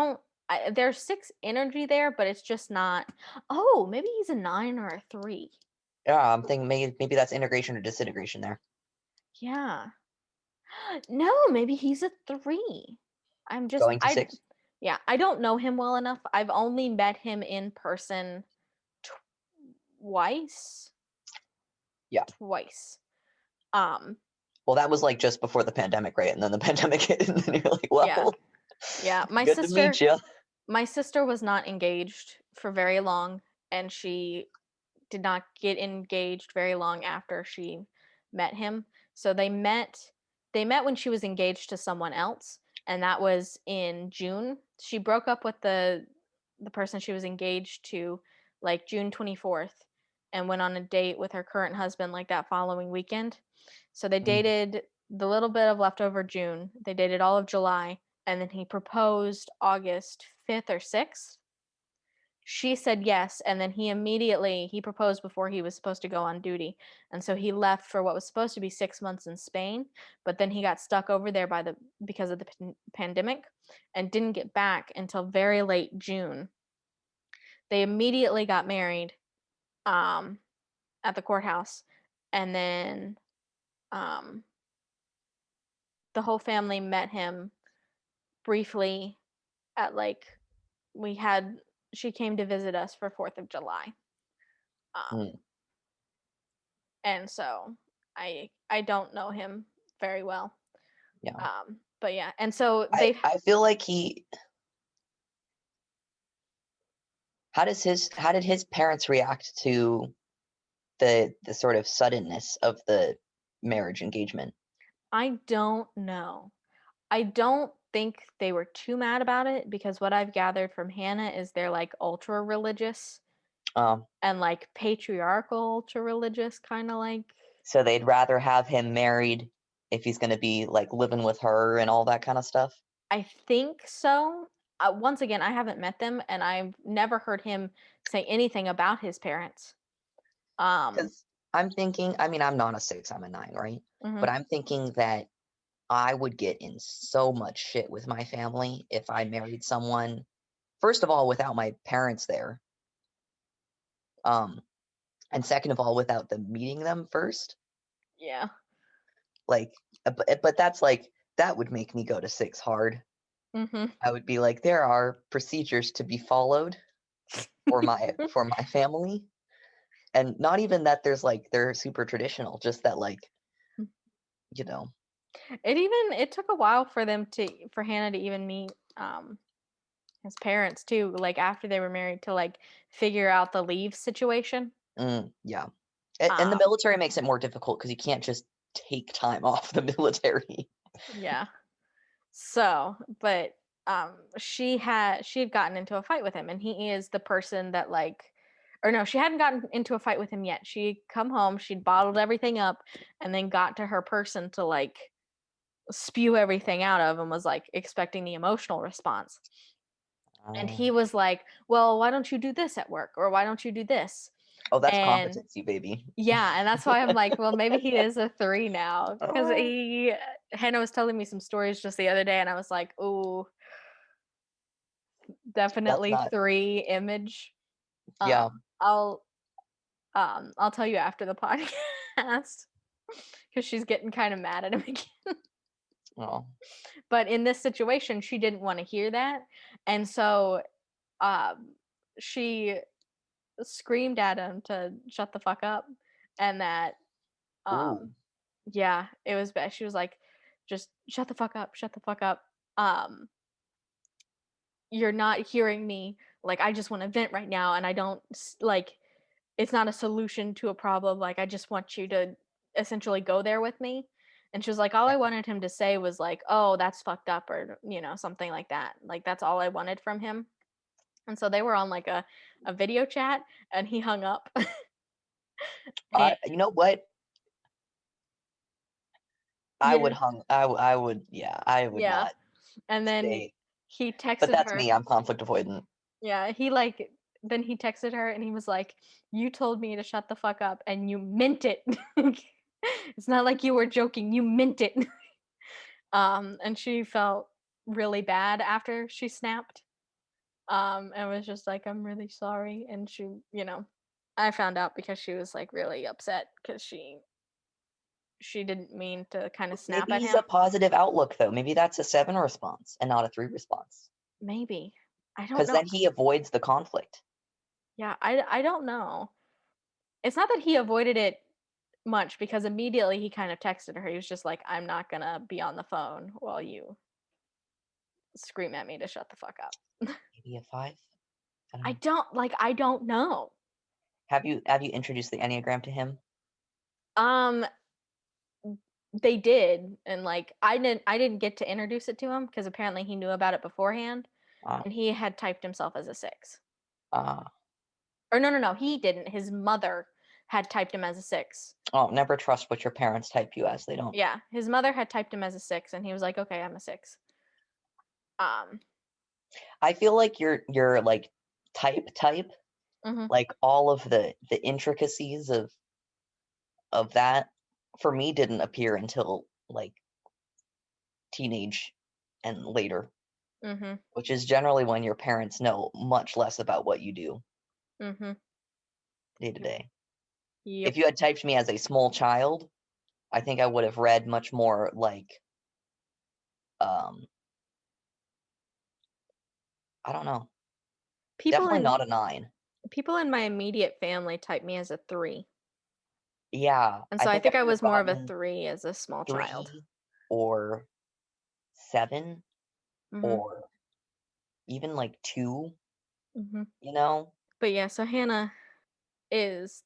there's 6 energy there, but it's just not. Oh, maybe he's a 9 or a 3. Yeah, I'm thinking maybe that's integration or disintegration there. Yeah. No, maybe he's a 3. Going to 6? Yeah, I don't know him well enough. I've only met him in person twice. Yeah. Twice. Um, Well, that was like just before the pandemic, right? And then the pandemic hit, and then you're like, yeah. well, Yeah, good to meet you. my sister was not engaged for very long, and she did not get engaged very long after she met him. So they met when she was engaged to someone else, and that was in June. She broke up with the person she was engaged to like June 24th, and went on a date with her current husband like that following weekend. So they dated the little bit of leftover June. They dated all of July, and then he proposed August 5th or 6th. She said yes, and then he proposed before he was supposed to go on duty, and so he left for what was supposed to be 6 months in Spain, but then he got stuck over there because of the pandemic, and didn't get back until very late June. They immediately got married, at the courthouse, and then the whole family met him briefly at like she came to visit us for 4th of July. Mm. And so I don't know him very well. Yeah. But yeah, and so I feel like how did his parents react to the sort of suddenness of the marriage engagement? I don't know. I don't think they were too mad about it because what I've gathered from Hannah is they're like ultra religious and like patriarchal ultra religious, kind of like. So they'd rather have him married if he's going to be like living with her and all that kind of stuff? I think so. Once again, I haven't met them and I've never heard him say anything about his parents. Because I'm thinking, I mean, I'm not a 6, I'm a 9, right? Mhm. But I'm thinking that I would get in so much shit with my family if I married someone, first of all, without my parents there. And second of all, without them meeting them first. Yeah. Like, but that's like, that would make me go to 6 hard. Mhm. I would be like, there are procedures to be followed for my family. And not even that there's like, they're super traditional, just that like, you know. It took a while for Hannah to even meet his parents too, like after they were married, to like figure out the leave situation. Yeah. And the Um military makes it more difficult because you can't just take time off the military. yeah. So, but she had gotten into a fight with him, and he is the person that like, or no, she hadn't gotten into a fight with him yet. She'd come home, she'd bottled everything up, and then got to her person to like spew everything out of, and was like expecting the emotional response. And he was like, "Well, why don't you do this at work, or why don't you do this?" Oh, that's And competency, baby. yeah, and that's why I'm like, well, maybe he is a 3 now because Oh, Hannah was telling me some stories just the other day, and I was like, "Ooh, that's definitely not. 3 image." Yeah. Um, I'll I'll tell you after the podcast because she's getting kind of mad at him again. Oh. But in this situation, she didn't want to hear that, and so um, she screamed at him to shut the fuck up, and that Ooh. yeah, it was bad. She was like, "Just shut the fuck up, shut the fuck up. Um, you're not hearing me. Like, I just want to vent right now, and I don't like. It's not a solution to a problem. Like, I just want you to essentially go there with me." And she was like, "All I wanted him to say was like, oh, that's fucked up,' or something like that. Like, that's all I wanted from him." And so they were on like a video chat, and he hung up. And You know what? I would yeah, hung. I would. Yeah. I would yeah. not And then stay. he But texted that's her. me. I'm conflict avoidant. Yeah, then he texted her and he was like, "You told me to shut the fuck up and you meant it." It's not like you were joking, you meant it. And she felt really bad after she snapped. And was just like, "I'm really sorry." And I found out because she was like really upset because she didn't mean to kind of snap Maybe at he's him. a positive outlook, though. Maybe that's a 7 response and not a 3 response. Maybe. I don't Because know. then he avoids the conflict. Yeah, I don't know. It's not that he avoided it much because immediately he kind of texted her. He was just like, "I'm not gonna be on the phone while you scream at me to shut the fuck up." Maybe a 5. I don't know. I don't know. Have you introduced the Enneagram to him? Um, they did, and like I didn't get to introduce it to him because apparently he knew about it beforehand, Ah. and he had typed himself as a 6. Ah. Or no, he didn't. His mother had typed him as a 6. Oh, never trust what your parents type you as. They don't. Yeah, his mother had typed him as a 6, and he was like, "Okay, I'm a 6." Um, I feel like you're like type, mhm, like all of the intricacies of that for me didn't appear until like teenage and later, mhm, which is generally when your parents know much less about what you do mhm. day to day. If Yep. you had typed me as a small child, I think I would have read much more like, I don't know. People Definitely in not a 9. people in my immediate family type me as a 3. Yeah, And I so I think I think I would have was more of a gotten 3 as a small child. 3 or 7 Mhm. or even like 2, Mhm. you know? But yeah, so Hannah is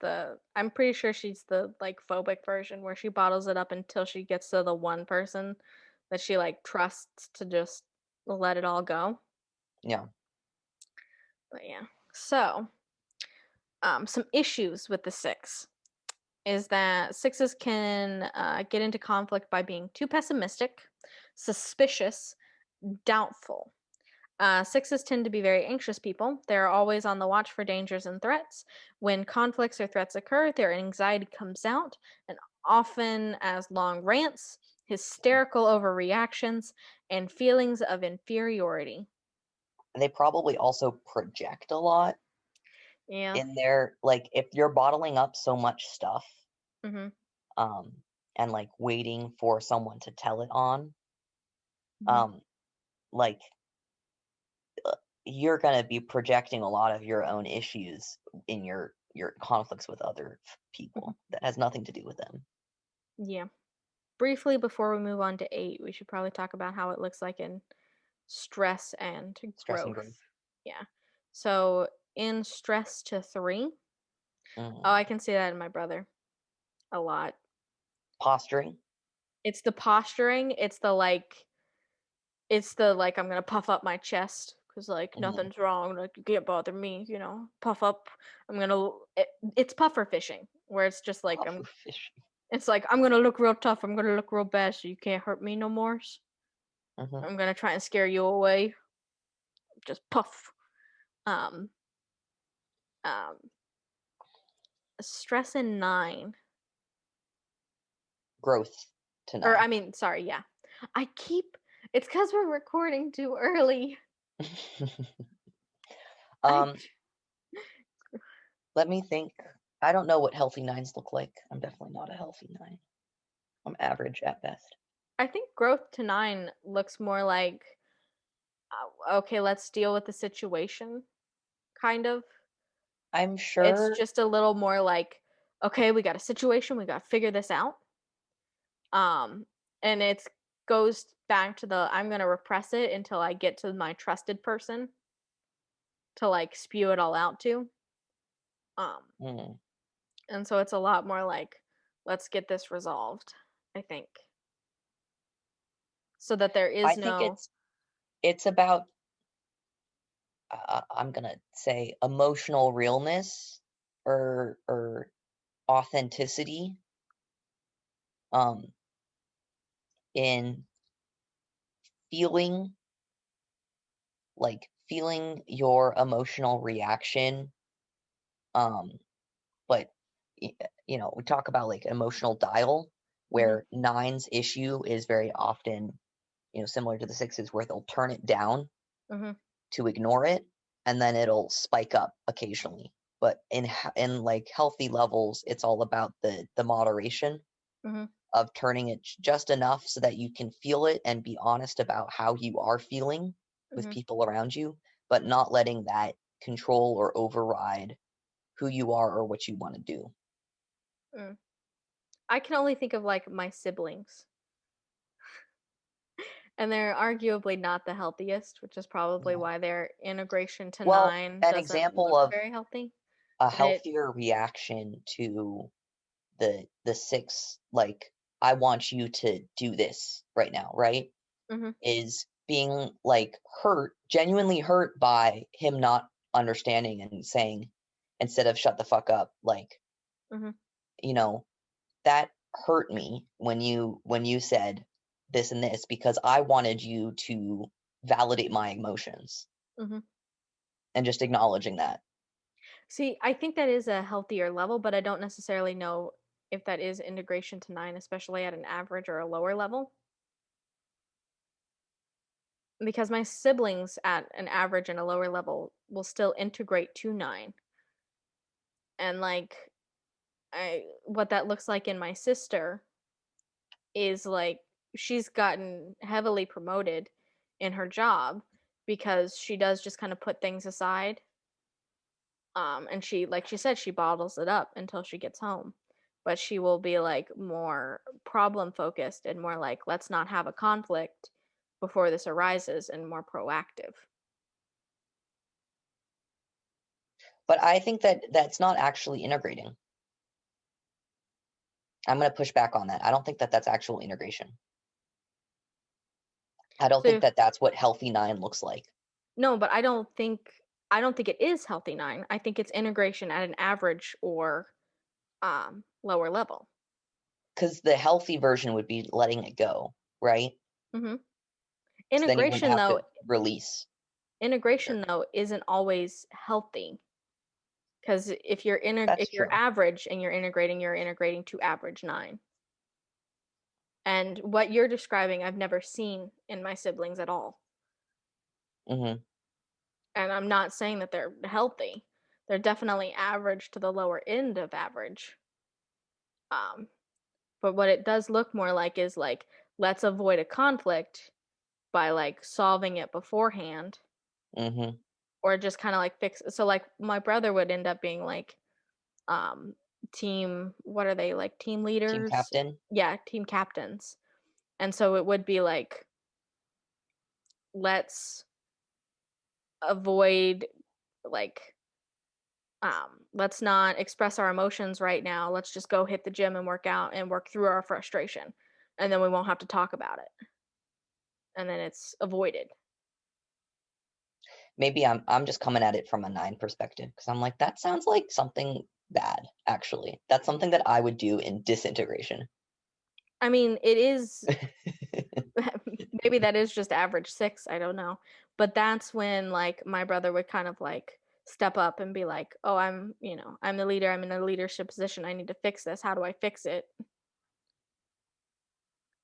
I'm pretty sure she's the like phobic version where she bottles it up until she gets to the one person that she like trusts to just let it all go. Yeah. But yeah. So, some issues with the 6 is that 6s can get into conflict by being too pessimistic, suspicious, doubtful. 6s tend to be very anxious people. They're always on the watch for dangers and threats. When conflicts or threats occur, their anxiety comes out, and often as long rants, hysterical overreactions, and feelings of inferiority. They probably also project a lot Yeah. in their like, if you're bottling up so much stuff, Mhm. um, and, like, waiting for someone to tell it on, Mhm. um, like, you're gonna be projecting a lot of your own issues in your conflicts with other Mhm. people that has nothing to do with them. Yeah. Briefly before we move on to 8, we should probably talk about how it looks like in stress and Stress and growth. growth. Yeah. So in stress to 3, oh, Mm. I can see that in my brother a lot. Posturing. It's the posturing, it's the I'm gonna puff up my chest because like Mhm. nothing's wrong, like you can't bother me, puff up. It's puffer fishing where it's just like Puffer fish. it's like I'm gonna look real tough, I'm gonna look real bad, so you can't hurt me no more. Mhm. I'm gonna try and scare you away. Just puff. Um, um, stress in 9, Growth to or 9. I mean, sorry, yeah. I keep. It's because we're recording too early. I Um, Let me think. I don't know what healthy 9s look like. I'm definitely not a healthy 9. I'm average at best. I think growth to 9 looks more like, okay, let's deal with the situation, kind of. I'm It's sure. just a little more like, okay, we got a situation, we got to figure this out. Um, and it goes back to the I'm gonna repress it until I get to my trusted person to like spew it all out to. Um, Mm, and so it's a lot more like, let's get this resolved, I think, so that there I is think no. it's about, I'm gonna say, emotional realness or authenticity, um, in feeling feeling your emotional reaction, um, but we talk about like emotional dial, Mhm, where 9's issue is very often, similar to the 6's, where they'll turn it down mhm, to ignore it, and then it'll spike up occasionally. But in like healthy levels, it's all about the moderation mhm, of turning it just enough so that you can feel it and be honest about how you are feeling with mhm, people around you, but not letting that control or override who you are or what you want to do. mm. I can only think of like my siblings, and they're arguably not the healthiest, which is probably Yeah. why their integration to Well, 9 an doesn't example look of very healthy. a But healthier reaction to the 6, like, I want you to do this right now, right? mhm, Is being like hurt, genuinely hurt by him not understanding and saying, instead of shut the fuck up, like, mhm, you know, that hurt me when you said this and this, because I wanted you to validate my emotions, mhm. and just acknowledging that. See, I think that is a healthier level, but I don't necessarily know if that is integration to 9, especially at an average or a lower level. Because my siblings at an average and a lower level will still integrate to 9. And like I what that looks like in my sister is like she's gotten heavily promoted in her job because she does just kind of put things aside. And she, like she said, she bottles it up until she gets home. But she will be like more problem focused and more like, let's not have a conflict before this arises, and more proactive. But I think that that's not actually integrating. I'm going to push back on that. I don't think that that's actual integration. I don't think So that that's what healthy 9 looks like. no, but I don't think it is healthy 9. I think it's integration at an average or lower level. Because the healthy version would be letting it go, right? Mm-hmm. So then you wouldn't Integration have though, to release. isn't always healthy, because if you're That's if you're true. average and you're integrating to average 9. And what you're describing, I've never seen in my siblings at all. Hmm. And I'm not saying that they're healthy. They're definitely average to the lower end of average. Um, but what it does look more like is like, let's avoid a conflict by like solving it beforehand, Hmm. or just kind of like fix. So like my brother would end up being like, um, team. What are they like? Team Team leaders? captain. Yeah, team captains. And so it would be like, let's avoid like let's not express our emotions right now. Let's just go hit the gym and work out and work through our frustration, and then we won't have to talk about it, and then it's avoided. Maybe I'm just coming at it from a 9 perspective because I'm like, that sounds like something bad, actually. That's something that I would do in disintegration. I mean, it is maybe that is just average 6, I don't know. But that's when like my brother would kind of like step up and be like, "Oh, I'm the leader. I'm in a leadership position. I need to fix this. How do I fix it?"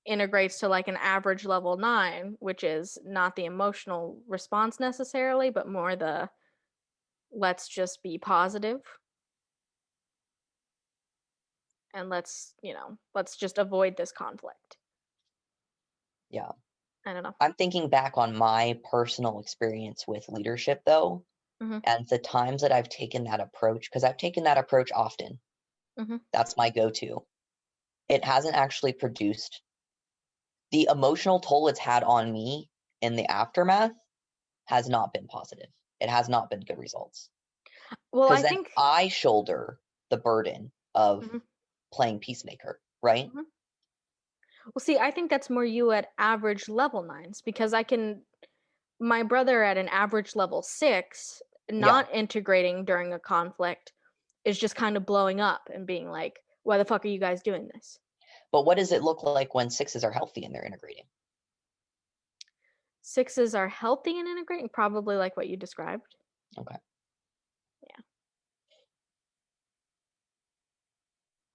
Integrates to like an average level 9, which is not the emotional response necessarily, but more the let's just be positive, and let's just avoid this conflict. Yeah. I don't know. I'm thinking back on my personal experience with leadership, though, Mhm. and the times that I've taken that approach, because I've taken that approach often. Mhm. That's my go-to. It hasn't actually produced the emotional toll it's had on me in the aftermath has not been positive. It has not been good results. Well, Because I then think I shoulder the burden of mhm. playing peacemaker, right? Mhm. Well, see, I think that's more you at average level 9s, because my brother at an average level 6, Yeah. not integrating during a conflict, is just kind of blowing up and being like, "Why the fuck are you guys doing this?" But what does it look like when 6s are healthy and they're integrating? 6s are healthy and integrating, probably like what you described. Okay. Yeah,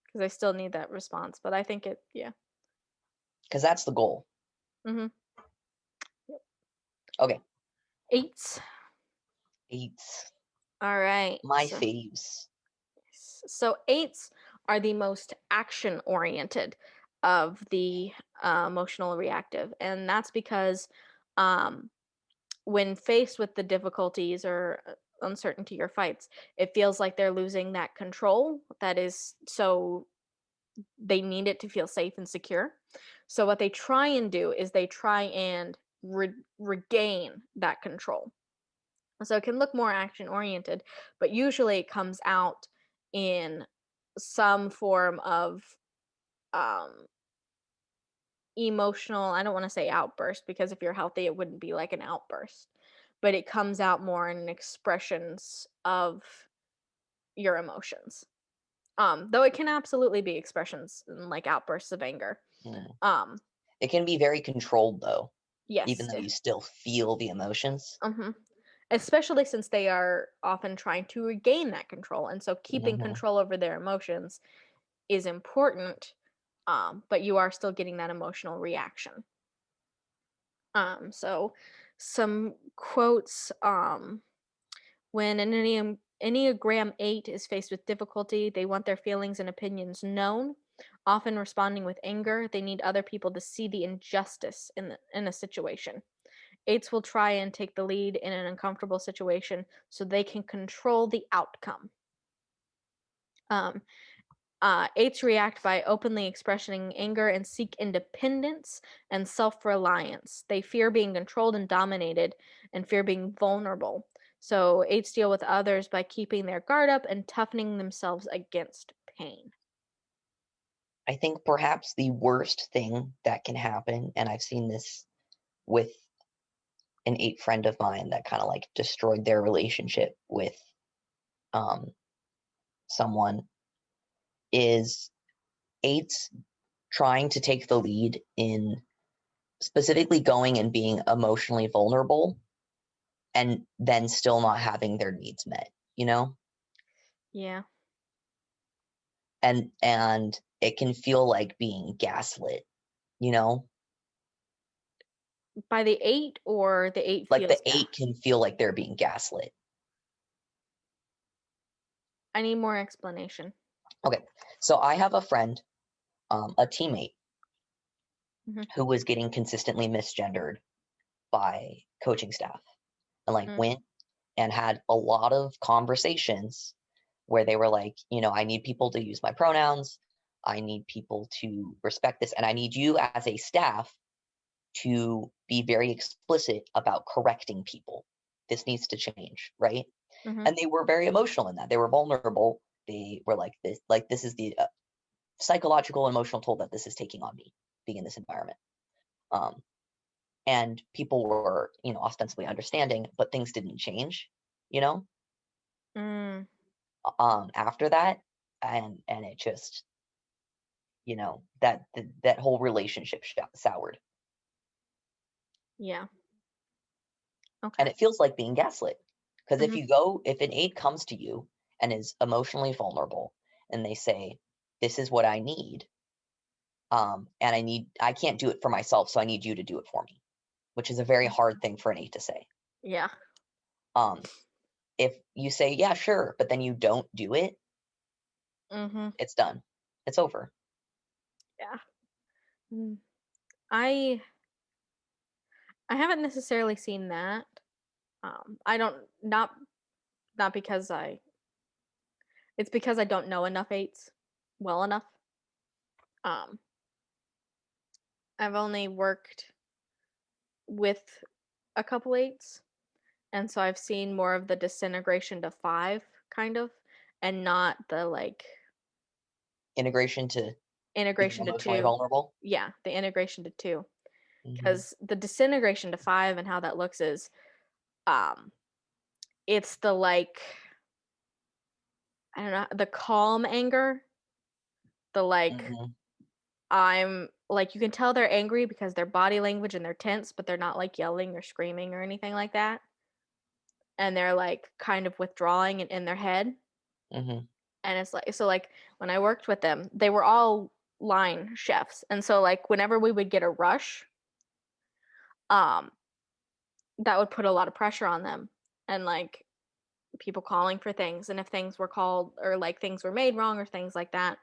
because I still need that response, but I think yeah. Because that's the goal. Mhm. Okay. 8s. 8s. All right. My faves. So 8s are the most action oriented of the emotional reactive, and that's because um, when faced with the difficulties or uncertainty or fights, it feels like they're losing that control that is, so they need it to feel safe and secure. So what they try and do is they try and regain that control. So it can look more action oriented, but usually it comes out in some form of um, emotional, I don't want to say outburst, because if you're healthy, it wouldn't be like an outburst, but it comes out more in expressions of your emotions. Though it can absolutely be expressions like outbursts of anger. Mm. Um, It can be very controlled, though, even yes. though you still feel the emotions. Mhm. Especially since they are often trying to regain that control. And so keeping Hmm. control over their emotions is important, but you are still getting that emotional reaction. So some quotes, when Enneagram 8 is faced with difficulty, they want their feelings and opinions known. often responding with anger. They need other people to see the injustice in a situation. 8s will try and take the lead in an uncomfortable situation so they can control the outcome. Um, 8s react by openly expressing anger and seek independence and self-reliance. They fear being controlled and dominated and fear being vulnerable. So 8s deal with others by keeping their guard up and toughening themselves against pain. I think perhaps the worst thing that can happen, and I've seen this with an 8 friend of mine that kind of like destroyed their relationship with someone, is 8s trying to take the lead in specifically going and being emotionally vulnerable and then still not having their needs met, you know? Yeah. And it can feel like being gaslit, you know? By the 8, or the 8 Like the feels 8 can feel like they're being gaslit. I need more explanation. Okay, so I have a friend, a teammate, who was getting consistently misgendered by coaching staff, and like went and had a lot of conversations where they were like, I need people to use my pronouns, I need people to respect this, and I need you as a staff to be very explicit about correcting people. This needs to change, right? And they were very emotional in that. They were vulnerable. They were like, this is the psychological and emotional toll that this is taking on me, being in this environment. And people were, ostensibly understanding, but things didn't change, after that. And it just, that whole relationship soured. Yeah. Okay. And it feels like being gaslit. Because if an 8 comes to you and is emotionally vulnerable and they say, this is what I need, and I can't do it for myself, so I need you to do it for me, which is a very hard thing for an 8 to say. Yeah. If you say, yeah, sure, but then you don't do it, it's done. It's over. Yeah. I haven't necessarily seen that. I don't not because it's because I don't know enough 8s well enough. I've only worked with a couple 8s, and so I've seen more of the disintegration to 5 kind of, and not the like Integration to being integration to emotionally 2. vulnerable. Yeah, the integration to 2. Because the disintegration to 5 and how that looks is it's the like, I don't know, the calm anger, the like, I'm like, you can tell they're angry because their body language and they're tense, but they're not like yelling or screaming or anything like that. And they're like kind of withdrawing and in their head. And it's like, so like when I worked with them, they were all line chefs. And so like whenever we would get a rush, that would put a lot of pressure on them. And like people calling for things, and if things were called or like things were made wrong or things like that,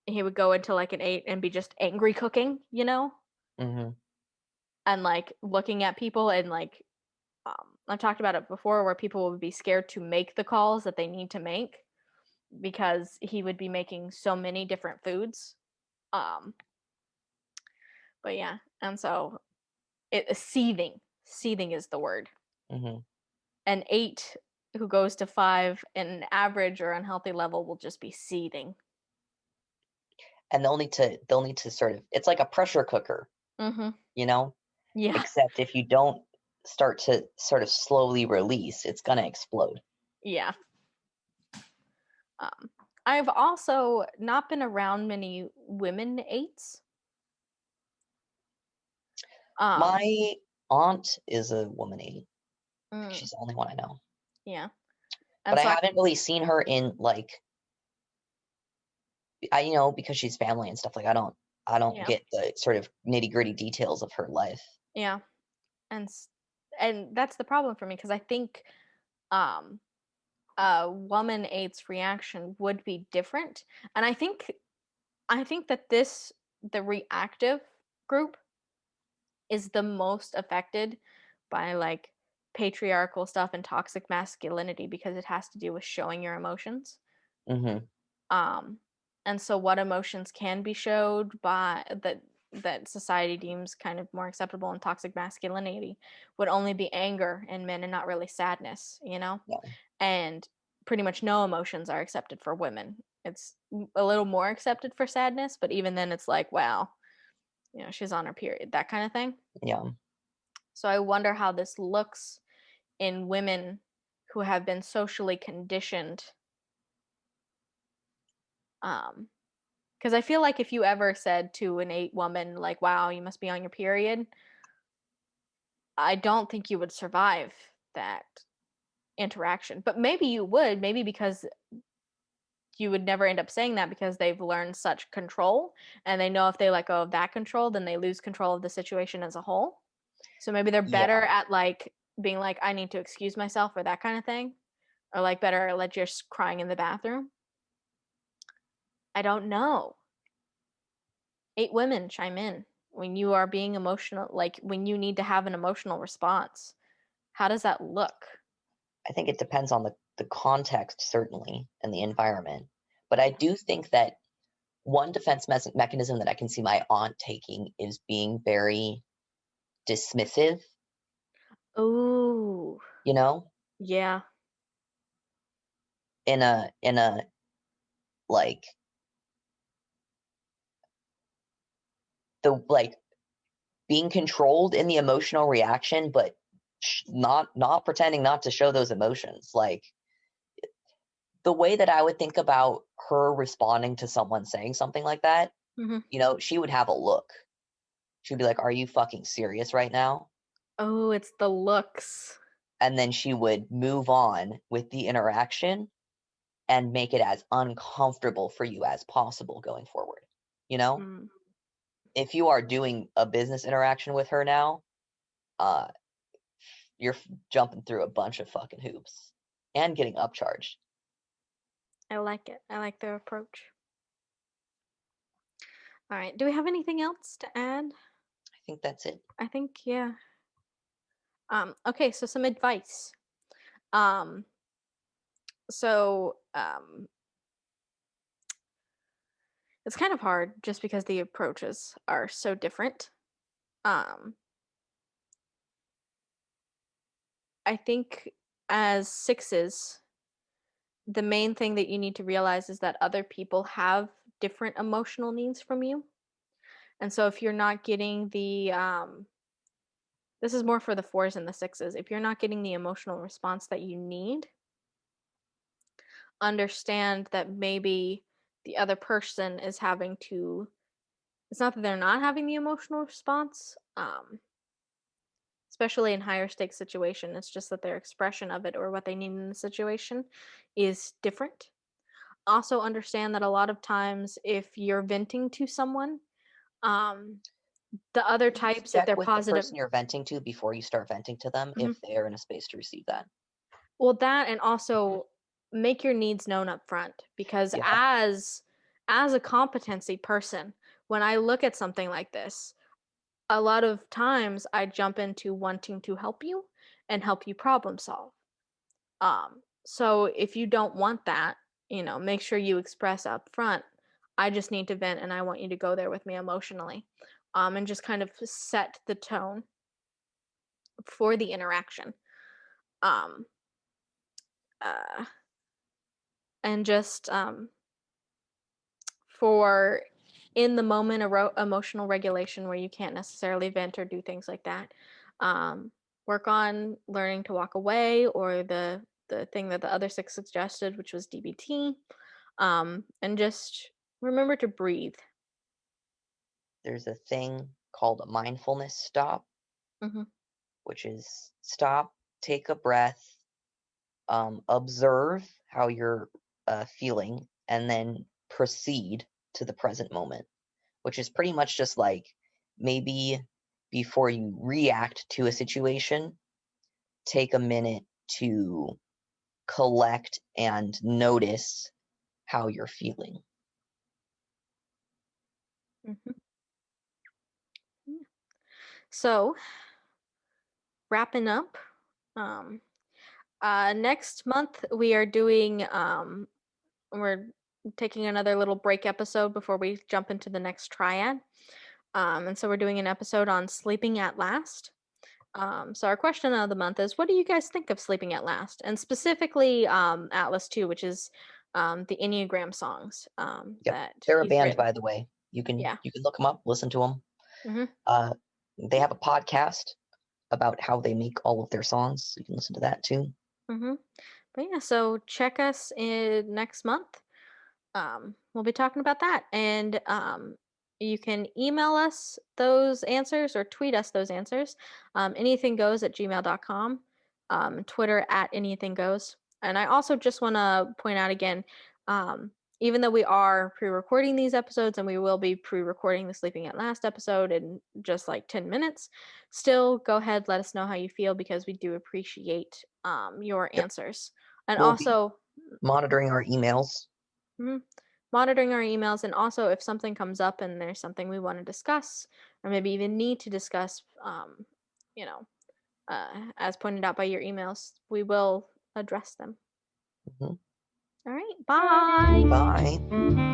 he would go into like an 8 and be just angry cooking, and like looking at people and like I've talked about it before where people would be scared to make the calls that they need to make because he would be making so many different foods. But yeah, and so seething is the word. An 8 who goes to 5 in an average or unhealthy level will just be seething. And they'll need to sort of, it's like a pressure cooker, Yeah. Except if you don't start to sort of slowly release, it's gonna explode. Yeah. I've also not been around many women 8s. My aunt is a woman 8. She's the only one I know. Yeah. But I haven't really seen her in like, because she's family and stuff, like I don't get the sort of nitty-gritty details of her life. Yeah. And that's the problem for me because I think a woman eight's reaction would be different. And I think that the reactive group is the most affected by like patriarchal stuff and toxic masculinity because it has to do with showing your emotions. Mm-hmm. And so what emotions can be showed by that society deems kind of more acceptable in toxic masculinity would only be anger in men and not really sadness, you know? Yeah. And pretty much no emotions are accepted for women. It's a little more accepted for sadness, but even then it's like, wow, you know, she's on her period, that kind of thing. Yeah. So I wonder how this looks in women who have been socially conditioned. Because I feel like if you ever said to an 8 woman, like, wow, you must be on your period, I don't think you would survive that interaction. But maybe you would, maybe because you would never end up saying that because they've learned such control and they know if they let go of that control, then they lose control of the situation as a whole. So maybe they're Yeah. better at like being like, I need to excuse myself or that kind of thing. Or like better let just crying in the bathroom. I don't know. 8 women chime in when you are being emotional, like when you need to have an emotional response. How does that look? I think it depends on the context, certainly, and the environment. But I do think that one defense mechanism that I can see my aunt taking is being very dismissive, Oh, you know, yeah. in a like the like being controlled in the emotional reaction, but not pretending not to show those emotions. Like the way that I would think about her responding to someone saying something like that, Hmm. she would have a look. She'd be like, "Are you fucking serious right now?" Oh, it's the looks. And then she would move on with the interaction and make it as uncomfortable for you as possible going forward. You know, Mm. if you are doing a business interaction with her now, uh, you're jumping through a bunch of fucking hoops and getting upcharged. I like it. I like their approach. All right. Do we have anything else to add? I think that's it. I think, yeah. Okay, so some advice. Um, so it's kind of hard just because the approaches are so different. Um, I think as sixes, the main thing that you need to realize is that other people have different emotional needs from you. And so if you're not getting this is more for the fours and the sixes, if you're not getting the emotional response that you need, understand that maybe the other person is having to, it's not that they're not having the emotional response, especially in higher stakes situation, it's just that their expression of it or what they need in the situation is different. Also understand that a lot of times if you're venting to someone, um, the other Please types, if check they're with the positive, person you're venting to before you start venting to them mhm. if they're in a space to receive that. Well, that and also make your needs known up front because Yeah. as a competency person, when I look at something like this, a lot of times I jump into wanting to help you and help you problem solve. So if you don't want that, make sure you express up front, I just need to vent and I want you to go there with me emotionally. And just kind of set the tone for the interaction. Um, uh, and just for in the moment emotional regulation where you can't necessarily vent or do things like that, um, work on learning to walk away or the thing that the other six suggested, which was DBT, and just remember to breathe. There's a thing called a mindfulness stop, Hmm. which is stop, take a breath, observe how you're feeling, and then proceed to the present moment, which is pretty much just like maybe before you react to a situation, take a minute to collect and notice how you're feeling. Mhm. So, wrapping up, next month we are doing, we're taking another little break episode before we jump into the next triad. And so we're doing an episode on sleeping at last. So our question of the month is, what do you guys think of sleeping at last? And specifically, Atlas 2, which is the Enneagram songs Yep. that They're a he's band, written. by the way. You can Yeah. look them up, listen to them. Mm-hmm. They have a podcast about how they make all of their songs. So you can listen to that too. Mm-hmm. But yeah, so check us in next month. We'll be talking about that. And you can email us those answers or tweet us those answers. EnneathingGoes@gmail.com. Twitter @EnneathingGoes. And I also just want to point out again, even though we are pre-recording these episodes and we will be pre-recording the Sleeping at Last episode in just like 10 minutes, still go ahead, let us know how you feel, because we do appreciate your Yep. answers. And We'll also be monitoring our emails. monitoring our emails, and also if something comes up and there's something we want to discuss or maybe even need to discuss, you know, as pointed out by your emails, we will address them. Mhm. All right, bye. Bye.